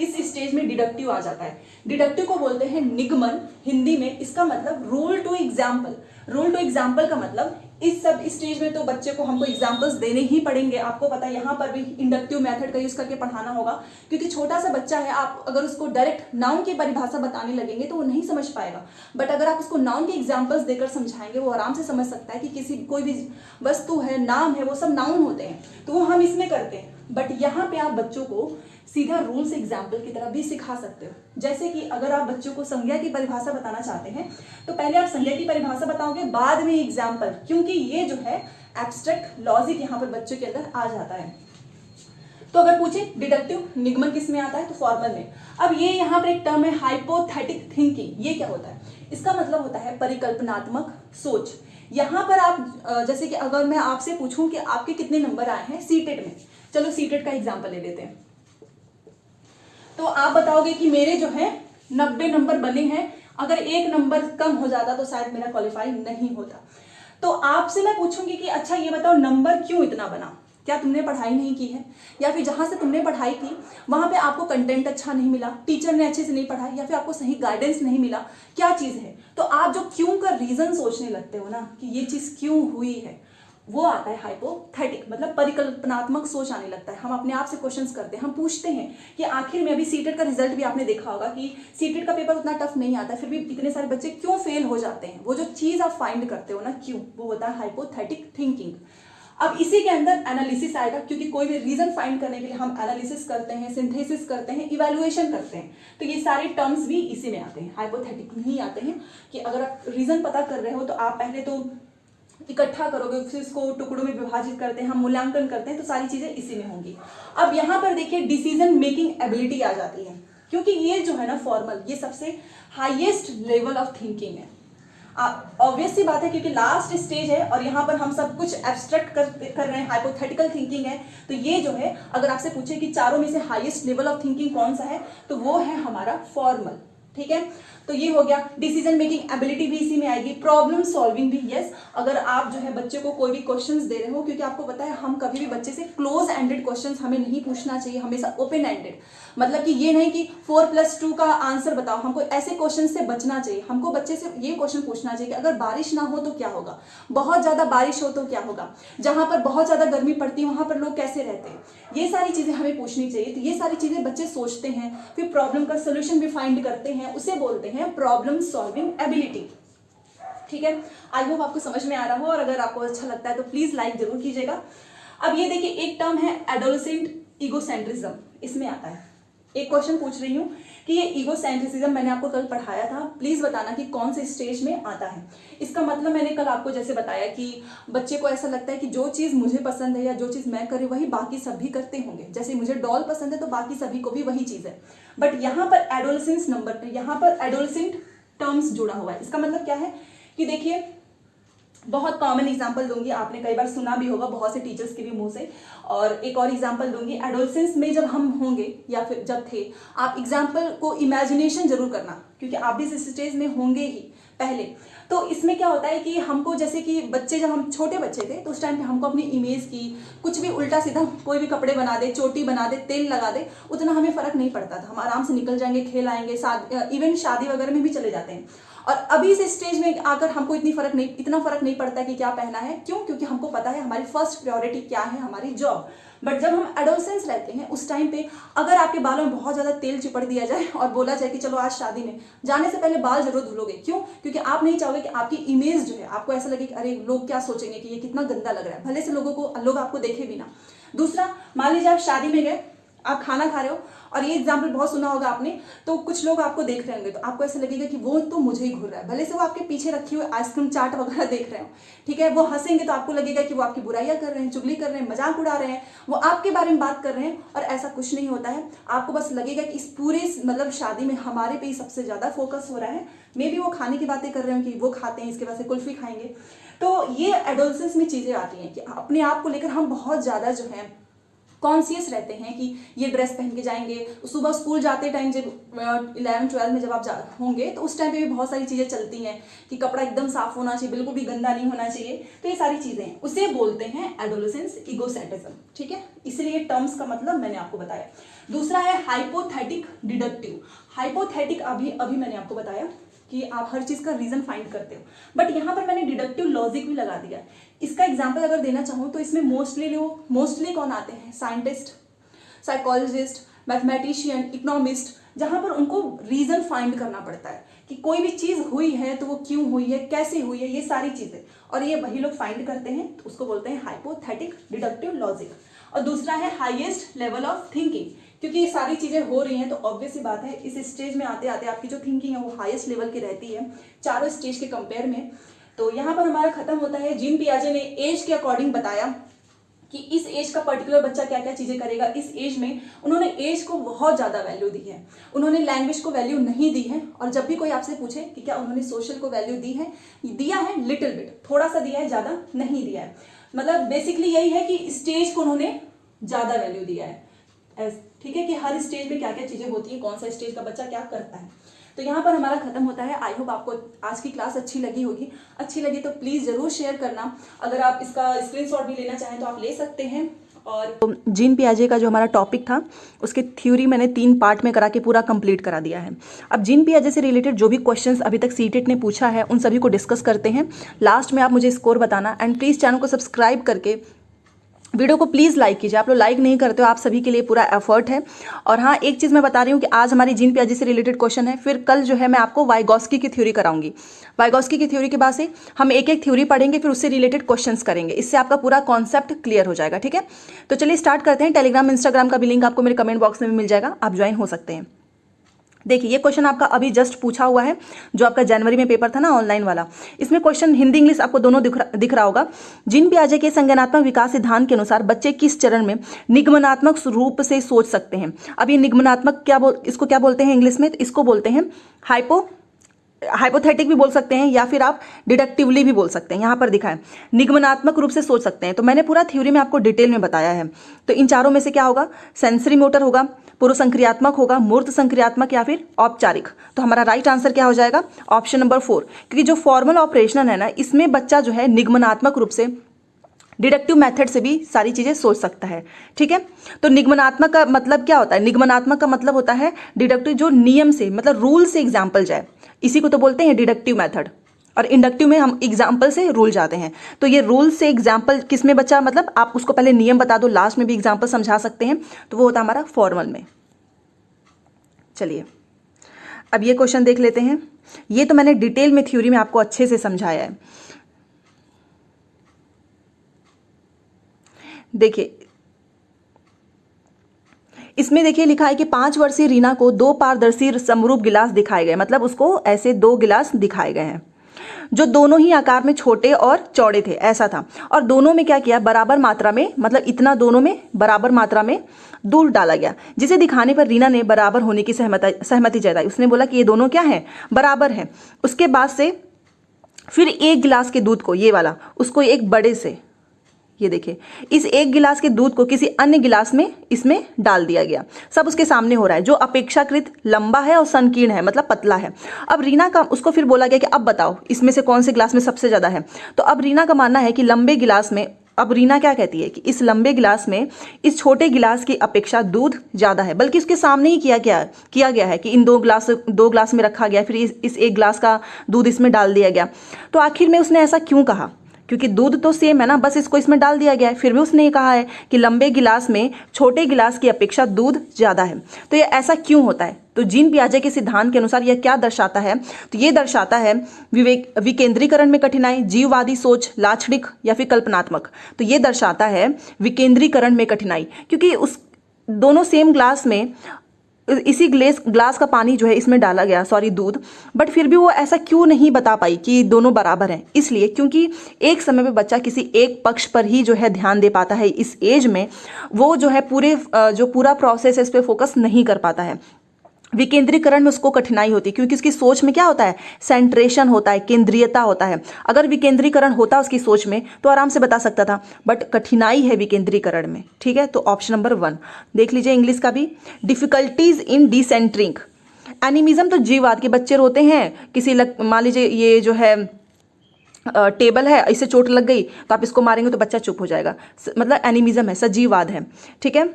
इस स्टेज में डिडक्टिव आ जाता है। डिडक्टिव को बोलते हैं निगमन हिंदी में। इसका मतलब rule two example. Rule two example का मतलब इस सब स्टेज में तो बच्चे को हमको एग्जाम्पल्स देने ही पड़ेंगे। आपको पता है यहाँ पर भी इंडक्टिव मेथड का यूज करके पढ़ाना होगा, क्योंकि छोटा सा बच्चा है, आप अगर उसको डायरेक्ट नाउन की परिभाषा बताने लगेंगे तो वो नहीं समझ पाएगा। बट अगर आप उसको नाउन के एग्जाम्पल्स देकर समझाएंगे, वो आराम से समझ सकता है कि कोई भी वस्तु है, नाम है, वो सब नाउन होते हैं, तो वो हम इसमें करते हैं। बट यहाँ पे आप बच्चों को सीधा रूल्स एग्जाम्पल की तरह भी सिखा सकते हो। जैसे कि अगर आप बच्चों को संज्ञा की परिभाषा बताना चाहते हैं तो पहले आप संज्ञा की परिभाषा बताओगे, बाद में एग्जाम्पल, क्योंकि ये जो है एब्स्ट्रैक्ट लॉजिक यहाँ पर बच्चों के अंदर आ जाता है। तो अगर पूछे डिडक्टिव निगमन किस में आता है, तो फॉर्मल में। अब ये यहाँ पर एक टर्म है हाइपोथेटिक थिंकिंग। ये क्या होता है? इसका मतलब होता है परिकल्पनात्मक सोच। यहाँ पर आप जैसे कि अगर मैं आपसे पूछूं कि आपके कितने नंबर आए हैं सीटेट में, चलो सीटेट का एग्जाम्पल ले लेते हैं, तो आप बताओगे कि मेरे जो है 90 नंबर बने हैं, अगर एक नंबर कम हो जाता तो शायद मेरा क्वालिफाई नहीं होता। तो आपसे मैं पूछूंगी कि अच्छा ये बताओ नंबर क्यों इतना बना, क्या तुमने पढ़ाई नहीं की है, या फिर जहां से तुमने पढ़ाई की वहां पे आपको कंटेंट अच्छा नहीं मिला, टीचर ने अच्छे से नहीं पढ़ाई, या फिर आपको सही गाइडेंस नहीं मिला, क्या चीज है? तो आप जो क्यों का रीजन सोचने लगते हो ना कि ये चीज क्यों हुई है, वो आता है हाइपोथेटिक, मतलब परिकल्पनात्मक सोच आने लगता है। हम अपने आप से क्वेश्चंस करते हैं, हम पूछते हैं कि आखिर में, अभी सीटेट का रिजल्ट भी आपने देखा होगा कि सीटेट का पेपर उतना टफ नहीं आता, फिर भी इतने सारे बच्चे क्यों फेल हो जाते हैं। वो जो चीज आप फाइंड करते हो ना क्यों, वो होता है हाइपोथेटिक थिंकिंग। अब इसी के अंदर एनालिसिस आएगा, क्योंकि कोई भी रीजन फाइंड करने के लिए हम एनालिसिस करते हैं, सिंथेसिस करते हैं, इवैल्यूएशन करते हैं, तो ये सारे टर्म्स भी इसी में आते हैं, हाइपोथेटिक में ही आते हैं। कि अगर आप रीजन पता कर रहे हो तो आप पहले तो इकट्ठा करोगे, फिर इसको टुकड़ों में विभाजित करते हैं, हम मूल्यांकन करते हैं, तो सारी चीजें इसी में होंगी। अब यहाँ पर देखिए डिसीजन मेकिंग एबिलिटी आ जाती है, क्योंकि ये जो है ना फॉर्मल, ये सबसे हाईएस्ट लेवल ऑफ थिंकिंग है। ऑब्वियस सी बात है, क्योंकि लास्ट स्टेज है और यहाँ पर हम सब कुछ एब्स्ट्रैक्ट कर रहे हैं, हाइपोथेटिकल थिंकिंग है। तो ये जो है, अगर आपसे पूछे कि चारों में से हाईएस्ट लेवल ऑफ थिंकिंग कौन सा है, तो वो है हमारा फॉर्मल। ठीक है, तो ये हो गया। डिसीजन मेकिंग एबिलिटी भी इसी में आएगी, प्रॉब्लम सॉल्विंग भी। यस, अगर आप जो है बच्चे को कोई भी क्वेश्चंस दे रहे हो, क्योंकि आपको पता है हम कभी भी बच्चे से क्लोज एंडेड क्वेश्चंस हमें नहीं पूछना चाहिए, हमेशा ओपन एंडेड। मतलब कि ये नहीं कि 4+2 का आंसर बताओ, हमको ऐसे क्वेश्चन से बचना चाहिए। हमको बच्चे से ये क्वेश्चन पूछना चाहिए कि अगर बारिश ना हो तो क्या होगा, बहुत ज्यादा बारिश हो तो क्या होगा, जहां पर बहुत ज्यादा गर्मी पड़ती है वहां पर लोग कैसे रहते हैं, ये सारी चीजें हमें पूछनी चाहिए। तो ये सारी चीजें बच्चे सोचते हैं, फिर प्रॉब्लम का सोल्यूशन भी फाइंड करते हैं, उसे बोलते हैं प्रॉब्लम सॉल्विंग एबिलिटी। ठीक है, आई होप आपको समझ में आ रहा हो, और अगर आपको अच्छा लगता है तो प्लीज लाइक जरूर कीजिएगा। अब ये देखिए, एक टर्म है एडोलेसेंट इगोसेंट्रिज्म, इसमें आता है। एक क्वेश्चन पूछ रही हूँ कि ये ईगोसेंट्रिसिज्म मैंने आपको कल पढ़ाया था, प्लीज बताना कि कौन से स्टेज में आता है। इसका मतलब मैंने कल आपको जैसे बताया कि बच्चे को ऐसा लगता है कि जो चीज मुझे पसंद है या जो चीज मैं करूँ वही बाकी सभी करते होंगे। जैसे मुझे डॉल पसंद है तो बाकी सभी को भी वही चीज है। बट यहाँ पर एडोलेसेंस नंबर, यहाँ पर एडोलेसेंट टर्म्स जुड़ा हुआ है। इसका मतलब क्या है कि देखिए, बहुत कॉमन एग्जांपल दूंगी, आपने कई बार सुना भी होगा बहुत से टीचर्स के भी मुंह से। और एक और एग्जांपल दूंगी, एडोलेसेंस में जब हम होंगे या फिर जब थे, आप एग्जांपल को इमेजिनेशन जरूर करना, क्योंकि आप भी इस स्टेज में होंगे ही पहले। तो इसमें क्या होता है कि हमको, जैसे कि बच्चे, जब हम छोटे बच्चे थे तो उस टाइम पे हमको अपनी इमेज की कुछ भी उल्टा सीधा, कोई भी कपड़े बना दे, चोटी बना दे, तेल लगा दे, उतना हमें फर्क नहीं पड़ता था। हम आराम से निकल जाएंगे, खेल आएंगे, इवन शादी वगैरह में भी चले जाते हैं। और अभी इस स्टेज में आकर हमको इतना फर्क नहीं पड़ता कि क्या पहना है। क्यों? क्योंकि हमको पता है हमारी फर्स्ट प्रायोरिटी क्या है, हमारी जॉब। बट जब हम एडोलेसेंस रहते हैं उस टाइम पे अगर आपके बालों में बहुत ज्यादा तेल चिपड़ दिया जाए और बोला जाए कि चलो आज शादी में जाने से पहले बाल जरूर धुलोगे, क्यों? क्योंकि आप नहीं चाहोगे कि आपकी इमेज जो है, आपको ऐसा लगे कि अरे लोग क्या सोचेंगे कि ये कितना गंदा लग रहा है, भले से लोग आपको देखे भी ना। दूसरा, मान लीजिए आप शादी में गए, आप खाना खा रहे हो, और ये एग्जाम्पल बहुत सुना होगा आपने, तो कुछ लोग आपको देख रहे होंगे तो आपको ऐसा लगेगा कि वो तो मुझे ही घूर रहा है, भले से वो आपके पीछे रखी हुई आइसक्रीम चाट वगैरह देख रहे हो, ठीक है। वो हंसेंगे तो आपको लगेगा कि वो आपकी बुराइयां कर रहे हैं, चुगली कर रहे हैं, मजाक उड़ा रहे हैं, वो आपके बारे में बात कर रहे हैं। और ऐसा कुछ नहीं होता है, आपको बस लगेगा कि इस पूरे मतलब शादी में हमारे पे ही सबसे ज्यादा फोकस हो रहा है। मे बी वो खाने की बातें कर रहे हो कि वो खाते हैं, इसके बाद से कुल्फी खाएंगे। तो ये एडोलेसेंस में चीजें आती हैं कि अपने आप को लेकर हम बहुत ज्यादा जो है कॉन्शियस रहते हैं कि ये ड्रेस पहन के जाएंगे। सुबह स्कूल जाते टाइम जब 11-12 में जब आप होंगे तो उस टाइम पे भी बहुत सारी चीज़ें चलती हैं कि कपड़ा एकदम साफ होना चाहिए, बिल्कुल भी गंदा नहीं होना चाहिए। तो ये सारी चीज़ें हैं, उसे बोलते हैं एडोलेसेंस ईगोसेंट्रिज्म, ठीक है। इसलिए टर्म्स का मतलब मैंने आपको बताया। दूसरा है हाइपोथेटिक डिडक्टिव। हाइपोथेटिक अभी मैंने आपको बताया कि आप हर चीज का रीजन फाइंड करते हो, बट यहाँ पर मैंने डिडक्टिव लॉजिक भी लगा दिया। इसका एग्जांपल अगर देना चाहूँ तो इसमें मोस्टली कौन आते हैं? साइंटिस्ट, साइकोलॉजिस्ट, मैथमेटिशियन, इकोनॉमिस्ट, जहां पर उनको रीजन फाइंड करना पड़ता है कि कोई भी चीज हुई है तो वो क्यों हुई है, कैसे हुई है, ये सारी चीजें, और ये वही लोग फाइंड करते हैं, तो उसको बोलते हैं हाइपोथेटिक डिडक्टिव लॉजिक। और दूसरा है हाईएस्ट लेवल ऑफ थिंकिंग, क्योंकि ये सारी चीजें हो रही हैं तो ऑब्वियस सी बात है इस स्टेज में आते आते आपकी जो थिंकिंग है वो हाईएस्ट लेवल की रहती है चारों स्टेज के कंपेयर में। तो यहाँ पर हमारा खत्म होता है। जीन पियाजे ने एज के अकॉर्डिंग बताया कि इस एज का पर्टिकुलर बच्चा क्या क्या चीजें करेगा। इस एज में उन्होंने एज को बहुत ज्यादा वैल्यू दी है, उन्होंने लैंग्वेज को वैल्यू नहीं दी है। और जब भी कोई आपसे पूछे कि क्या उन्होंने सोशल को वैल्यू दी है, दिया है लिटिल बिट, थोड़ा सा दिया है, ज्यादा नहीं दिया है। मतलब बेसिकली यही है कि स्टेज को उन्होंने ज्यादा वैल्यू दिया है, ठीक है, कि हर स्टेज में क्या क्या चीजें होती है, कौन सा स्टेज का बच्चा क्या करता है। तो यहाँ पर हमारा खत्म होता है। आई होप आपको आज की क्लास अच्छी लगी होगी। अच्छी लगी तो प्लीज जरूर शेयर करना। अगर आप इसका स्क्रीनशॉट भी लेना चाहें तो आप ले सकते हैं। और जीन पियाजे का जो हमारा टॉपिक था उसके थ्योरी मैंने 3 पार्ट में करा के पूरा कंप्लीट करा दिया है। अब जीन पियाजे से रिलेटेड जो भी क्वेश्चंस अभी तक सीटेट ने पूछा है उन सभी को डिस्कस करते हैं। लास्ट में आप मुझे स्कोर बताना, एंड प्लीज चैनल को सब्सक्राइब करके वीडियो को प्लीज़ लाइक कीजिए। आप लोग लाइक नहीं करते हो, आप सभी के लिए पूरा एफर्ट है। और हाँ, एक चीज़ मैं बता रही हूँ कि आज हमारी जीन पियाजे से रिलेटेड क्वेश्चन है, फिर कल जो है मैं आपको वाइगॉस्की की थ्योरी कराऊंगी। वाइगॉस्की की थ्योरी के बाद से हम एक एक थ्योरी पढ़ेंगे, फिर उससे रिलेटेड क्वेश्चंस करेंगे। इससे आपका पूरा कॉन्सेप्ट क्लियर हो जाएगा, ठीक है। तो चलिए स्टार्ट करते हैं। टेलीग्राम इंस्टाग्राम का भी लिंक आपको मेरे कमेंट बॉक्स में भी मिल जाएगा, आप ज्वाइन हो सकते हैं। देखिए, ये क्वेश्चन आपका अभी जस्ट पूछा हुआ है, जो आपका जनवरी में पेपर था ना ऑनलाइन वाला। इसमें क्वेश्चन हिंदी इंग्लिश आपको दोनों दिख रहा होगा। जीन पियाजे के संज्ञानात्मक विकास सिद्धांत के अनुसार बच्चे किस चरण में निगमनात्मक रूप से सोच सकते हैं? अब ये निगमनात्मक इसको क्या बोलते हैं इंग्लिश में? तो इसको बोलते हैं हाइपोथेटिक भी बोल सकते हैं, या फिर आप डिडक्टिवली भी बोल सकते हैं। यहाँ पर दिखा है निगमनात्मक रूप से सोच सकते हैं। तो मैंने पूरा थ्योरी में आपको डिटेल में बताया है। तो इन चारों में से क्या होगा? सेंसरी मोटर होगा, पूर्व संक्रियात्मक होगा, मूर्त संक्रियात्मक, या फिर औपचारिक। तो हमारा राइट आंसर क्या हो जाएगा? Option number 4। क्योंकि जो फॉर्मल ऑपरेशन है ना, इसमें बच्चा जो है निगमनात्मक रूप से, डिडक्टिव मेथड से भी सारी चीजें सोच सकता है, ठीक है। तो निगमनात्मक का मतलब क्या होता है? निगमनात्मक का मतलब होता है डिडक्टिव जो नियम से, मतलब रूल से एग्जाम्पल जाए, इसी को तो बोलते हैं डिडक्टिव मेथड। और इंडक्टिव में हम एग्जाम्पल से रूल जाते हैं। तो ये रूल से एग्जाम्पल किस में बच्चा, मतलब आप उसको पहले नियम बता दो, लास्ट में भी एग्जाम्पल समझा सकते हैं, तो वो होता है हमारा फॉर्मल में। चलिए अब ये क्वेश्चन देख लेते हैं। ये तो मैंने डिटेल में थ्योरी में आपको अच्छे से समझाया है। देखिए, इसमें देखिए लिखा है कि 5 वर्षीय रीना को 2 पारदर्शी समरूप गिलास दिखाए गए, मतलब उसको ऐसे 2 गिलास दिखाए गए हैं जो दोनों ही आकार में छोटे और चौड़े थे, ऐसा था। और दोनों में क्या किया, बराबर मात्रा में, मतलब इतना दोनों में बराबर मात्रा में दूध डाला गया, जिसे दिखाने पर रीना ने बराबर होने की सहमति जताई। उसने बोला कि ये दोनों क्या है, बराबर हैं। उसके बाद से फिर 1 गिलास के दूध को, ये वाला, उसको एक बड़े से, ये देखिए, इस 1 गिलास के दूध को किसी अन्य गिलास में इसमें डाल दिया गया। सब उसके सामने हो रहा है, जो अपेक्षाकृत लंबा है और संकीर्ण है, मतलब पतला है। अब रीना का, उसको फिर बोला गया कि अब बताओ इसमें से कौन से गिलास में सबसे ज्यादा है। तो अब रीना का मानना है कि लंबे गिलास में, अब रीना क्या कहती है कि इस लंबे गिलास में इस छोटे गिलास की अपेक्षा दूध ज्यादा है, बल्कि उसके सामने ही किया गया है कि इन 2 गिलास में रखा गया, फिर इस 1 गिलास का दूध इसमें डाल दिया गया। तो आखिर में उसने ऐसा क्यों कहा, क्योंकि दूध तो सेम है ना, बस इसको इसमें डाल दिया गया है। फिर भी उसने ये कहा है कि लंबे गिलास में छोटे गिलास की अपेक्षा दूध ज्यादा है। तो ये ऐसा क्यों होता है, तो जीन पियाजे के सिद्धांत के अनुसार यह क्या दर्शाता है, तो ये दर्शाता है विकेंद्रीकरण में कठिनाई, जीववादी सोच, लाक्षणिक या फिर कल्पनात्मक। तो ये दर्शाता है विकेंद्रीकरण में कठिनाई, क्योंकि उस दोनों सेम ग्लास में इसी ग्लास का पानी जो है इसमें डाला गया, सॉरी दूध, बट फिर भी वो ऐसा क्यों नहीं बता पाई कि दोनों बराबर हैं। इसलिए क्योंकि एक समय पे बच्चा किसी एक पक्ष पर ही जो है ध्यान दे पाता है, इस एज में वो जो है पूरा प्रोसेस है इस पर फोकस नहीं कर पाता है। विकेंद्रीकरण में उसको कठिनाई होती है क्योंकि उसकी सोच में क्या होता है, सेंट्रेशन होता है, केंद्रीयता होता है। अगर विकेंद्रीकरण होता उसकी सोच में तो आराम से बता सकता था, बट कठिनाई है विकेंद्रीकरण में। ठीक है, तो ऑप्शन नंबर 1 देख लीजिए इंग्लिश का भी, डिफिकल्टीज इन डिसेंटरिंग। एनिमिज्म तो जीववाद के बच्चे रोते हैं, किसी मान लीजिए ये जो है टेबल है, इससे चोट लग गई तो आप इसको मारेंगे तो बच्चा चुप हो जाएगा, मतलब एनिमिज्म है, सजीववाद है। ठीक है,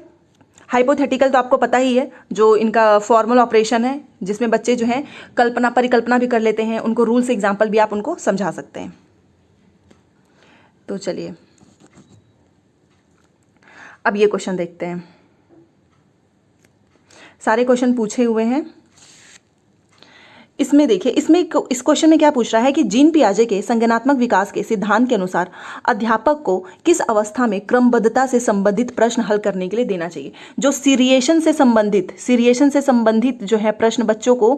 हाइपोथेटिकल तो आपको पता ही है, जो इनका फॉर्मल ऑपरेशन है जिसमें बच्चे जो हैं परिकल्पना भी कर लेते हैं, उनको रूल से एग्जाम्पल भी आप उनको समझा सकते हैं। तो चलिए अब ये क्वेश्चन देखते हैं, सारे क्वेश्चन पूछे हुए हैं। इसमें देखिए, इस क्वेश्चन में क्या पूछ रहा है कि जीन पियाजे के संज्ञानात्मक विकास के सिद्धांत के अनुसार अध्यापक को किस अवस्था में क्रमबद्धता से संबंधित प्रश्न हल करने के लिए देना चाहिए। जो सीरिएशन से संबंधित जो है प्रश्न बच्चों को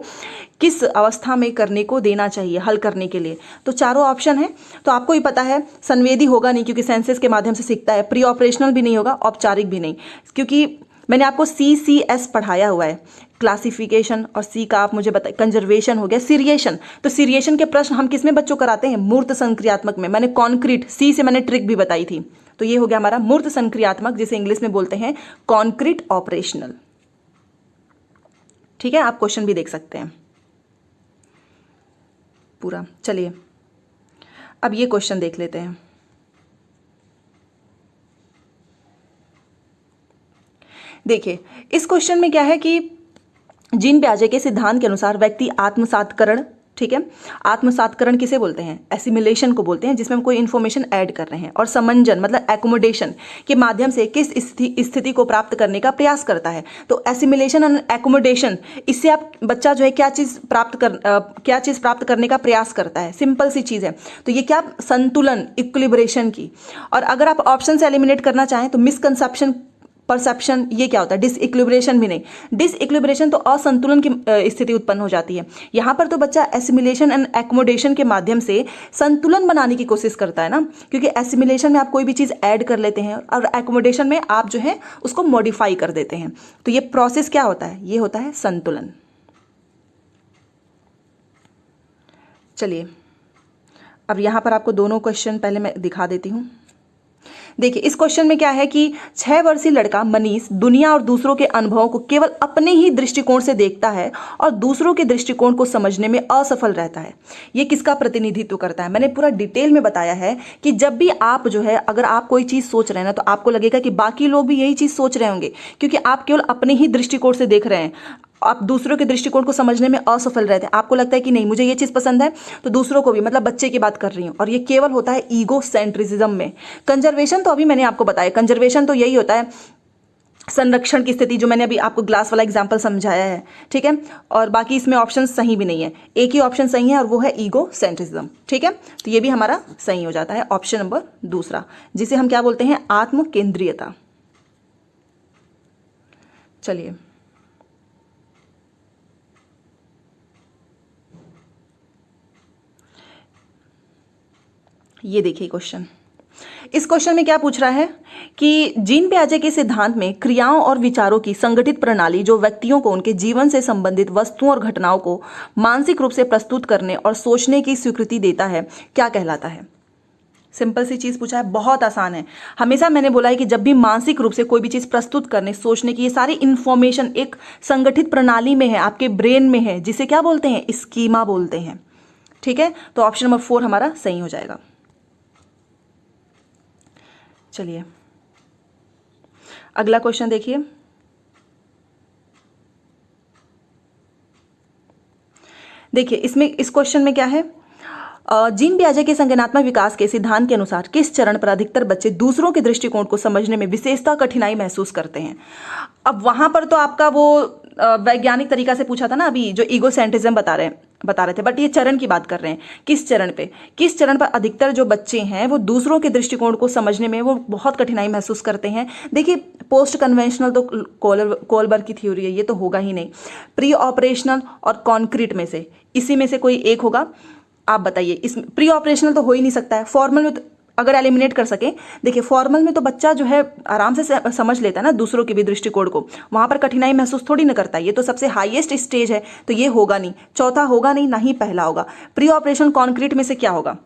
किस अवस्था में करने को देना चाहिए हल करने के लिए, तो चारों ऑप्शन है। तो आपको ही पता है संवेदी होगा नहीं क्योंकि सेंसेस के माध्यम से सीखता है, प्री ऑपरेशनल भी नहीं होगा, औपचारिक भी नहीं, क्योंकि मैंने आपको CCS पढ़ाया हुआ है, क्लासिफिकेशन, और C का आप मुझे बताइए, कंजर्वेशन हो गया, सीरिएशन। तो सीरिएशन के प्रश्न हम किस में बच्चों कराते हैं, मूर्त संक्रियात्मक में। मैंने कॉन्क्रीट, C से मैंने ट्रिक भी बताई थी, तो ये हो गया हमारा मूर्त संक्रियात्मक, जिसे इंग्लिश में बोलते हैं कॉन्क्रीट ऑपरेशनल। ठीक है, आप क्वेश्चन भी देख सकते हैं पूरा। चलिए अब ये क्वेश्चन देख लेते हैं। देखिए इस क्वेश्चन में क्या है कि जीन पियाजे के सिद्धांत के अनुसार व्यक्ति आत्मसातकरण, ठीक है, आत्मसातकरण किसे बोलते हैं, एसिमिलेशन को बोलते हैं, जिसमें हम कोई इन्फॉर्मेशन ऐड कर रहे हैं, और समंजन मतलब एकोमोडेशन के माध्यम से किस स्थिति को प्राप्त करने का प्रयास करता है। तो एसिमिलेशन एंड एकोमोडेशन, इससे आप बच्चा जो है क्या चीज प्राप्त करने का प्रयास करता है, सिंपल सी चीज है। तो ये क्या, संतुलन, इक्विलिब्रेशन की। और अगर आप ऑप्शन से एलिमिनेट करना चाहें तो मिसकंसेप्शन, परसेप्शन, ये क्या होता है, डिसइक्विलिब्रेशन भी नहीं। डिसइक्विलिब्रेशन तो असंतुलन की स्थिति उत्पन्न हो जाती है। यहाँ पर तो बच्चा एसिमिलेशन एंड एकोमोडेशन के माध्यम से संतुलन बनाने की कोशिश करता है ना, क्योंकि एसिमिलेशन में आप कोई भी चीज़ ऐड कर लेते हैं और एकोमोडेशन में आप जो है उसको मॉडिफाई कर देते हैं। तो ये प्रोसेस क्या होता है, ये होता है संतुलन। चलिए अब यहाँ पर आपको दोनों क्वेश्चन पहले मैं दिखा देती हूँ। देखिए इस क्वेश्चन में क्या है कि 6 वर्षीय लड़का मनीष दुनिया और दूसरों के अनुभवों को केवल अपने ही दृष्टिकोण से देखता है और दूसरों के दृष्टिकोण को समझने में असफल रहता है। ये किसका प्रतिनिधित्व करता है, मैंने पूरा डिटेल में बताया है कि जब भी आप जो है, अगर आप कोई चीज़ सोच रहे हैं ना, तो आपको लगेगा कि बाकी लोग भी यही चीज़ सोच रहे होंगे, क्योंकि आप केवल अपने ही दृष्टिकोण से देख रहे हैं, आप दूसरों के दृष्टिकोण को समझने में असफल रहते हैं। आपको लगता है कि नहीं मुझे ये चीज़ पसंद है तो दूसरों को भी, मतलब बच्चे की बात कर रही हूँ, और ये केवल होता है ईगो सेंट्रिज्म में। कंजर्वेशन तो अभी मैंने आपको बताया, कंजर्वेशन तो यही होता है, संरक्षण की स्थिति, जो मैंने अभी आपको ग्लास वाला एग्जाम्पल समझाया है, ठीक है। और बाकी इसमें ऑप्शन सही भी नहीं है, एक ही ऑप्शन सही है और वो है ईगो सेंट्रिज्म, ठीक है। तो ये भी हमारा सही हो जाता है, ऑप्शन नंबर दूसरा, जिसे हम क्या बोलते हैं, आत्म केंद्रीयता। चलिए, ये देखिए क्वेश्चन। इस क्वेश्चन में क्या पूछ रहा है कि जीन पियाजे के सिद्धांत में क्रियाओं और विचारों की संगठित प्रणाली जो व्यक्तियों को उनके जीवन से संबंधित वस्तुओं और घटनाओं को मानसिक रूप से प्रस्तुत करने और सोचने की स्वीकृति देता है, क्या कहलाता है? सिंपल सी चीज पूछा है, बहुत आसान है। हमेशा मैंने बोला है कि जब भी मानसिक रूप से कोई भी चीज प्रस्तुत करने, सोचने की, ये सारी इंफॉर्मेशन एक संगठित प्रणाली में है, आपके ब्रेन में है, जिसे क्या बोलते हैं? स्कीमा बोलते हैं। ठीक है, तो ऑप्शन नंबर 4 हमारा सही हो जाएगा। चलिए अगला क्वेश्चन देखिए। देखिए इसमें, इस क्वेश्चन में क्या है, जीन पियाजे के संज्ञानात्मक विकास के सिद्धांत के अनुसार किस चरण पर अधिकतर बच्चे दूसरों के दृष्टिकोण को समझने में विशेषता कठिनाई महसूस करते हैं? अब वहां पर तो आपका वो वैज्ञानिक तरीका से पूछा था ना, अभी जो ईगोसेंट्रिज्म बता रहे थे, बट ये चरण की बात कर रहे हैं। किस चरण पर अधिकतर जो बच्चे हैं वो दूसरों के दृष्टिकोण को समझने में वो बहुत कठिनाई महसूस करते हैं? देखिए, पोस्ट कन्वेंशनल तो कोलबर्ग की थ्योरी है, ये तो होगा ही नहीं। प्री ऑपरेशनल और कॉन्क्रीट में से इसी में से कोई एक होगा। आप बताइए, इस प्री ऑपरेशनल तो हो ही नहीं सकता है। फॉर्मल में तो अगर एलिमिनेट कर सके, देखिए फॉर्मल में तो बच्चा जो है आराम से समझ लेता है ना दूसरों के भी दृष्टिकोण को, वहां पर कठिनाई महसूस थोड़ी ना करता है। ये तो सबसे हाईएस्ट स्टेज है, तो ये होगा नहीं, चौथा होगा नहीं, ना ही पहला होगा। प्री ऑपरेशन कॉन्क्रीट में से क्या होगा?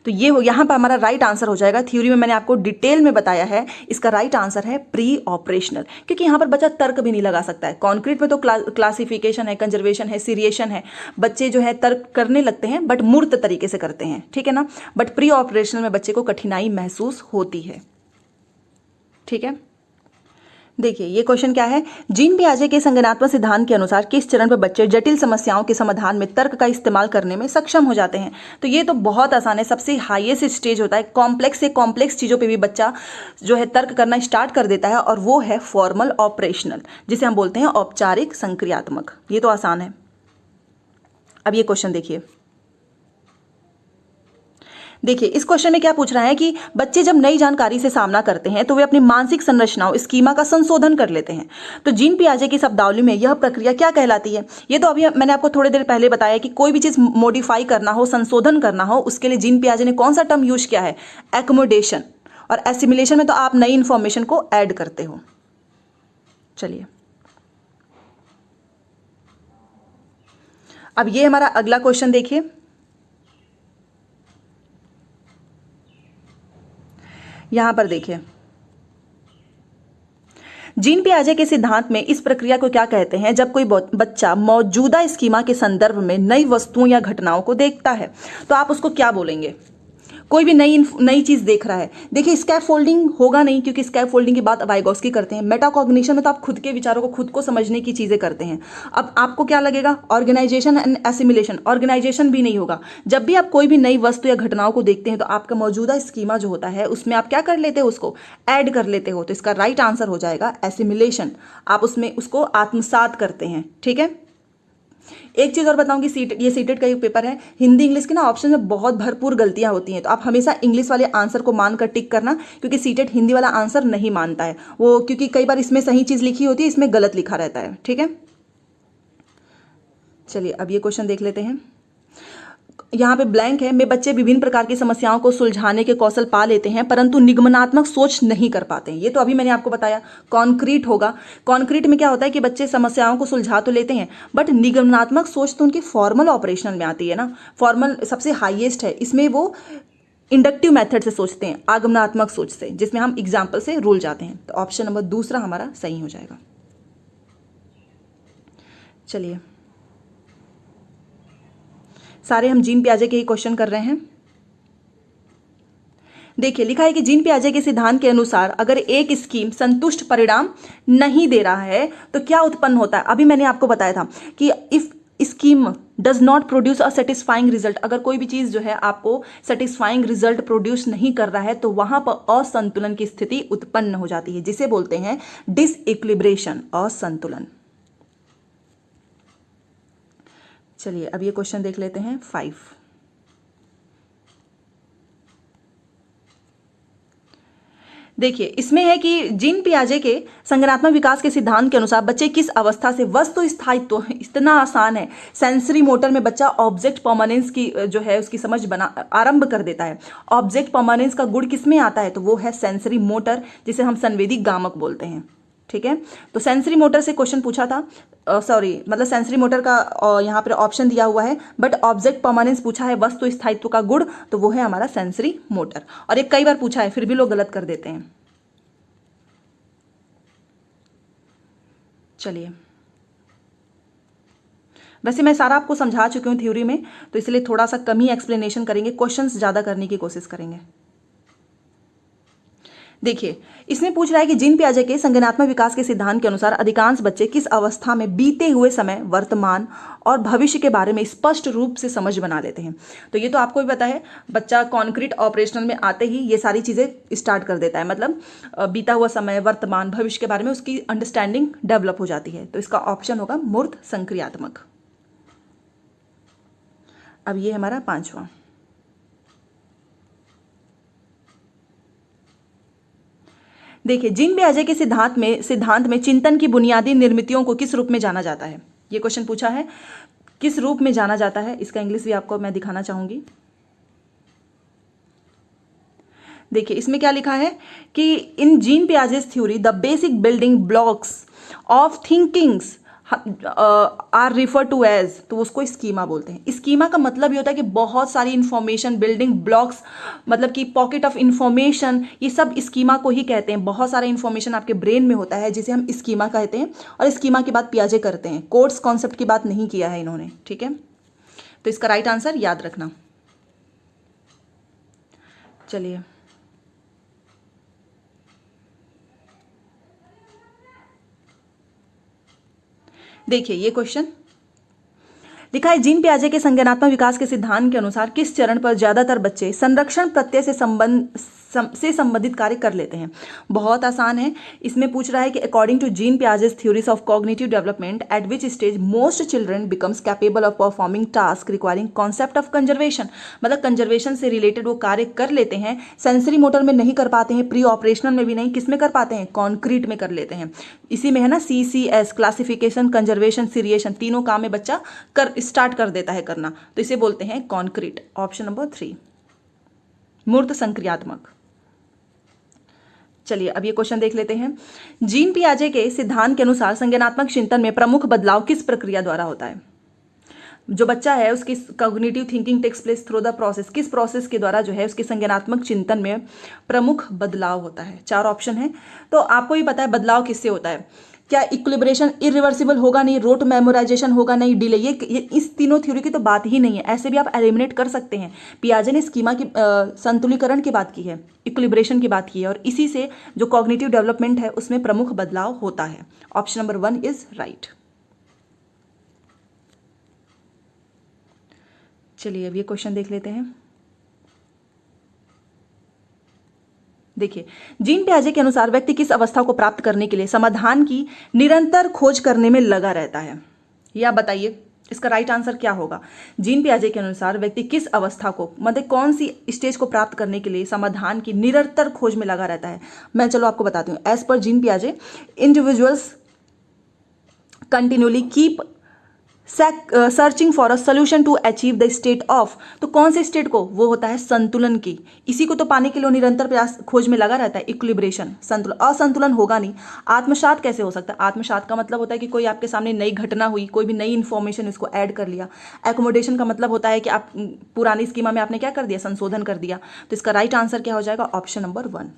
तो ये हो, यहां पर हमारा राइट आंसर हो जाएगा। थ्योरी में मैंने आपको डिटेल में बताया है, इसका राइट आंसर है प्री ऑपरेशनल, क्योंकि यहां पर बच्चा तर्क भी नहीं लगा सकता है। कॉन्क्रीट में तो क्लासिफिकेशन है, कंजर्वेशन है, सीरिएशन है, बच्चे जो है तर्क करने लगते हैं, बट मूर्त तरीके से करते हैं, ठीक है ना। बट प्री ऑपरेशनल में बच्चे को कठिनाई महसूस होती है, ठीक है। देखिए ये क्वेश्चन क्या है, जीन पियाजे के संज्ञानात्मक सिद्धांत के अनुसार किस चरण पर बच्चे जटिल समस्याओं के समाधान में तर्क का इस्तेमाल करने में सक्षम हो जाते हैं? तो ये तो बहुत आसान है, सबसे हाईएस्ट स्टेज होता है। कॉम्प्लेक्स से कॉम्प्लेक्स चीजों पे भी बच्चा जो है तर्क करना स्टार्ट कर देता है, और वो है फॉर्मल ऑपरेशनल, जिसे हम बोलते हैं औपचारिक संक्रियात्मक। ये तो आसान है। अब ये क्वेश्चन देखिए। देखिए इस क्वेश्चन में क्या पूछ रहा है कि बच्चे जब नई जानकारी से सामना करते हैं तो वे अपनी मानसिक संरचनाओं, स्कीमा का संशोधन कर लेते हैं। तो जीन पियाजे की शब्दावली में यह प्रक्रिया क्या कहलाती है? ये तो अभी मैंने आपको थोड़ी देर पहले बताया कि कोई भी चीज मॉडिफाई करना हो, संशोधन करना हो, उसके लिए जीन पियाजे ने कौन सा टर्म यूज किया है? एकोमोडेशन। और एसिमिलेशन में तो आप नई इंफॉर्मेशन को ऐड करते हो। चलिए अब ये हमारा अगला क्वेश्चन देखिए। यहां पर देखिए, जीन पियाजे के सिद्धांत में इस प्रक्रिया को क्या कहते हैं जब कोई बच्चा मौजूदा स्कीमा के संदर्भ में नई वस्तुओं या घटनाओं को देखता है? तो आप उसको क्या बोलेंगे? कोई भी नई चीज देख रहा है, देखिए स्कैफोल्डिंग होगा नहीं, क्योंकि स्कैफोल्डिंग की बात वाइगोस्की करते हैं। मेटाकॉग्निशन में तो आप खुद के विचारों को खुद को समझने की चीजें करते हैं। अब आपको क्या लगेगा? Organisation and assimilation. ऑर्गेनाइजेशन भी नहीं होगा। जब भी आप कोई भी नई वस्तु या घटनाओं को देखते हैं तो आपका मौजूदा स्कीमा जो होता है उसमें आप क्या कर लेते हो? उसको ऐड कर लेते हो। तो इसका राइट आंसर हो जाएगा एसिमिलेशन। आप उसमें उसको आत्मसात करते हैं, ठीक है। एक चीज और बताऊंगी, ये सीटेट का एक पेपर है, हिंदी इंग्लिश के ना ऑप्शन में बहुत भरपूर गलतियां होती हैं, तो आप हमेशा इंग्लिश वाले आंसर को मानकर टिक करना, क्योंकि सीटेट हिंदी वाला आंसर नहीं मानता है वो, क्योंकि कई बार इसमें सही चीज लिखी होती है, इसमें गलत लिखा रहता है, ठीक है। चलिए अब ये क्वेश्चन देख लेते हैं। यहाँ पे ब्लैंक है, में बच्चे विभिन्न प्रकार की समस्याओं को सुलझाने के कौशल पा लेते हैं परंतु निगमनात्मक सोच नहीं कर पाते हैं। ये तो अभी मैंने आपको बताया, कॉन्क्रीट होगा। कॉन्क्रीट में क्या होता है कि बच्चे समस्याओं को सुलझा तो लेते हैं, बट निगमनात्मक सोच तो उनकी फॉर्मल ऑपरेशनल में आती है ना। फॉर्मल सबसे हाईएस्ट है, इसमें वो इंडक्टिव मेथड से सोचते हैं, आगमनात्मक सोच से, जिसमें हम एग्जाम्पल से रूल जाते हैं। तो ऑप्शन नंबर दूसरा हमारा सही हो जाएगा। चलिए सारे हम जीन पियाजे के ही क्वेश्चन कर रहे हैं। देखिए लिखा है कि जीन पियाजे के सिद्धांत के अनुसार अगर एक स्कीम संतुष्ट परिणाम नहीं दे रहा है तो क्या उत्पन्न होता है? अभी मैंने आपको बताया था कि if scheme does not produce a satisfying result, अगर कोई भी चीज जो है आपको सेटिस्फाइंग रिजल्ट प्रोड्यूस नहीं कर रहा है तो वहां पर असंतुलन की स्थिति उत्पन्न हो जाती है, जिसे बोलते हैं डिसइक्विलिब्रेशन, असंतुलन। चलिए अब ये क्वेश्चन देख लेते हैं 5। देखिए इसमें है कि जीन पियाजे के संज्ञानात्मक विकास के सिद्धांत के अनुसार बच्चे किस अवस्था से वस्तु स्थायित्व, इतना आसान है। सेंसरी मोटर में बच्चा ऑब्जेक्ट परमानेंस की जो है उसकी समझ बना आरंभ कर देता है। ऑब्जेक्ट परमानेंस का गुण किसमें आता है, तो वो है सेंसरी मोटर, जिसे हम संवेदी गामक बोलते हैं। ठीक है, तो सेंसरी मोटर से क्वेश्चन पूछा था, मतलब सेंसरी मोटर का यहाँ पर ऑप्शन दिया हुआ है, बट ऑब्जेक्ट परमानेंस पूछा है, वस्तु स्थायित्व का गुण, तो वो है हमारा सेंसरी मोटर। और एक कई बार पूछा है, फिर भी लोग गलत कर देते हैं। चलिए, वैसे मैं सारा आपको समझा चुकी हूँ थ्योरी में, तो इसलिए थोड़ा सा कम ही एक्सप्लेनेशन करेंगे, क्वेश्चंस ज़्यादा करने की कोशिश करेंगे। देखिए, इसमें पूछ रहा है कि जीन पियाजे के संज्ञानात्मक विकास के सिद्धांत के अनुसार अधिकांश बच्चे किस अवस्था में बीते हुए समय, वर्तमान और भविष्य के बारे में स्पष्ट रूप से समझ बना लेते हैं। तो ये तो आपको भी पता है, बच्चा कॉन्क्रीट ऑपरेशनल में आते ही ये सारी चीज़ें स्टार्ट कर देता है, मतलब बीता हुआ समय, वर्तमान, भविष्य के बारे में उसकी अंडरस्टैंडिंग डेवलप हो जाती है। तो इसका ऑप्शन होगा मूर्त संक्रियात्मक। अब ये हमारा 5वां। देखिए, जीन पियाजे के सिद्धांत में चिंतन की बुनियादी निर्मितियों को किस रूप में जाना जाता है। ये क्वेश्चन पूछा है, किस रूप में जाना जाता है, इसका इंग्लिश भी आपको मैं दिखाना चाहूंगी। देखिए, इसमें क्या लिखा है कि in Jean Piaget's theory the basic building blocks of thinkings are refer to as, तो उसको स्कीमा बोलते हैं। स्कीमा का मतलब ये होता है कि बहुत सारी इंफॉर्मेशन, बिल्डिंग ब्लॉक्स मतलब कि पॉकेट ऑफ इंफॉर्मेशन, ये सब स्कीमा को ही कहते हैं। बहुत सारा इंफॉर्मेशन आपके ब्रेन में होता है जिसे हम स्कीमा कहते हैं, और स्कीमा की बात पियाजे करते हैं। कोर्स कॉन्सेप्ट की बात नहीं किया है इन्होंने। ठीक है, तो इसका राइट आंसर याद रखना। चलिए, देखिए ये क्वेश्चन लिखा है, जीन पियाजे के संज्ञानात्मक विकास के सिद्धांत के अनुसार किस चरण पर ज्यादातर बच्चे संरक्षण प्रत्यय से संबंधित कार्य कर लेते हैं। बहुत आसान है। इसमें पूछ रहा है कि according to Jean Piaget's theories of cognitive development at which stage most children becomes capable of performing task requiring concept of conservation, मतलब कंजर्वेशन से रिलेटेड वो कार्य कर लेते हैं। सेंसरी मोटर में नहीं कर पाते हैं, प्री ऑपरेशनल में भी नहीं, किस में कर पाते हैं, कॉन्क्रीट में कर लेते हैं। इसी में है ना CCS, क्लासिफिकेशन, कंजर्वेशन, सीरिएशन, तीनों काम में बच्चा स्टार्ट कर देता है करना, तो इसे बोलते हैं कॉन्क्रीट। ऑप्शन नंबर 3 मूर्त संक्रियात्मक। चलिए, अब ये क्वेश्चन देख लेते हैं। जीन पियाजे के सिद्धांत के अनुसार संज्ञानात्मक चिंतन में प्रमुख बदलाव किस प्रक्रिया द्वारा होता है। जो बच्चा है उसकी cognitive thinking takes place through the process, किस प्रोसेस के द्वारा जो है उसके संज्ञानात्मक चिंतन में प्रमुख बदलाव होता है। 4 ऑप्शन है, तो आपको ही पता है बदलाव किससे होता है। क्या इक्विलिब्रेशन इरिवर्सिबल होगा नहीं, रोट मेमोराइजेशन होगा नहीं, डिले, ये इस तीनों थ्योरी की तो बात ही नहीं है। ऐसे भी आप एलिमिनेट कर सकते हैं। पियाजे ने स्कीमा की संतुलीकरण की बात की है, इक्विलिब्रेशन की बात की है, और इसी से जो कॉग्निटिव डेवलपमेंट है उसमें प्रमुख बदलाव होता है। Option number 1 is right. चलिए, अब ये क्वेश्चन देख लेते हैं। देखिए, जीन पियाजे के अनुसार व्यक्ति किस अवस्था को प्राप्त करने के लिए समाधान की निरंतर खोज करने में लगा रहता है। या बताइए इसका राइट आंसर क्या होगा। जीन पियाजे के अनुसार व्यक्ति किस अवस्था को, मतलब कौन सी स्टेज को प्राप्त करने के लिए समाधान की निरंतर खोज में लगा रहता है। मैं चलो आपको बताती हूँ। एज पर जीन पियाजे, individuals continuously keep searching for a solution to achieve the state of, तो कौन से स्टेट को, वो होता है संतुलन की। इसी को तो पाने के लिए निरंतर प्रयास खोज में लगा रहता है, इक्विलिब्रेशन, संतुलन। असंतुलन होगा नहीं। आत्मसात कैसे हो सकता है। आत्मसात का मतलब होता है कि कोई आपके सामने नई घटना हुई, कोई भी नई इंफॉर्मेशन उसको ऐड कर लिया। एकोमोडेशन का मतलब होता है कि आप पुरानी स्कीमा में आपने क्या कर दिया, संशोधन कर दिया। तो इसका राइट आंसर क्या हो जाएगा, ऑप्शन नंबर 1।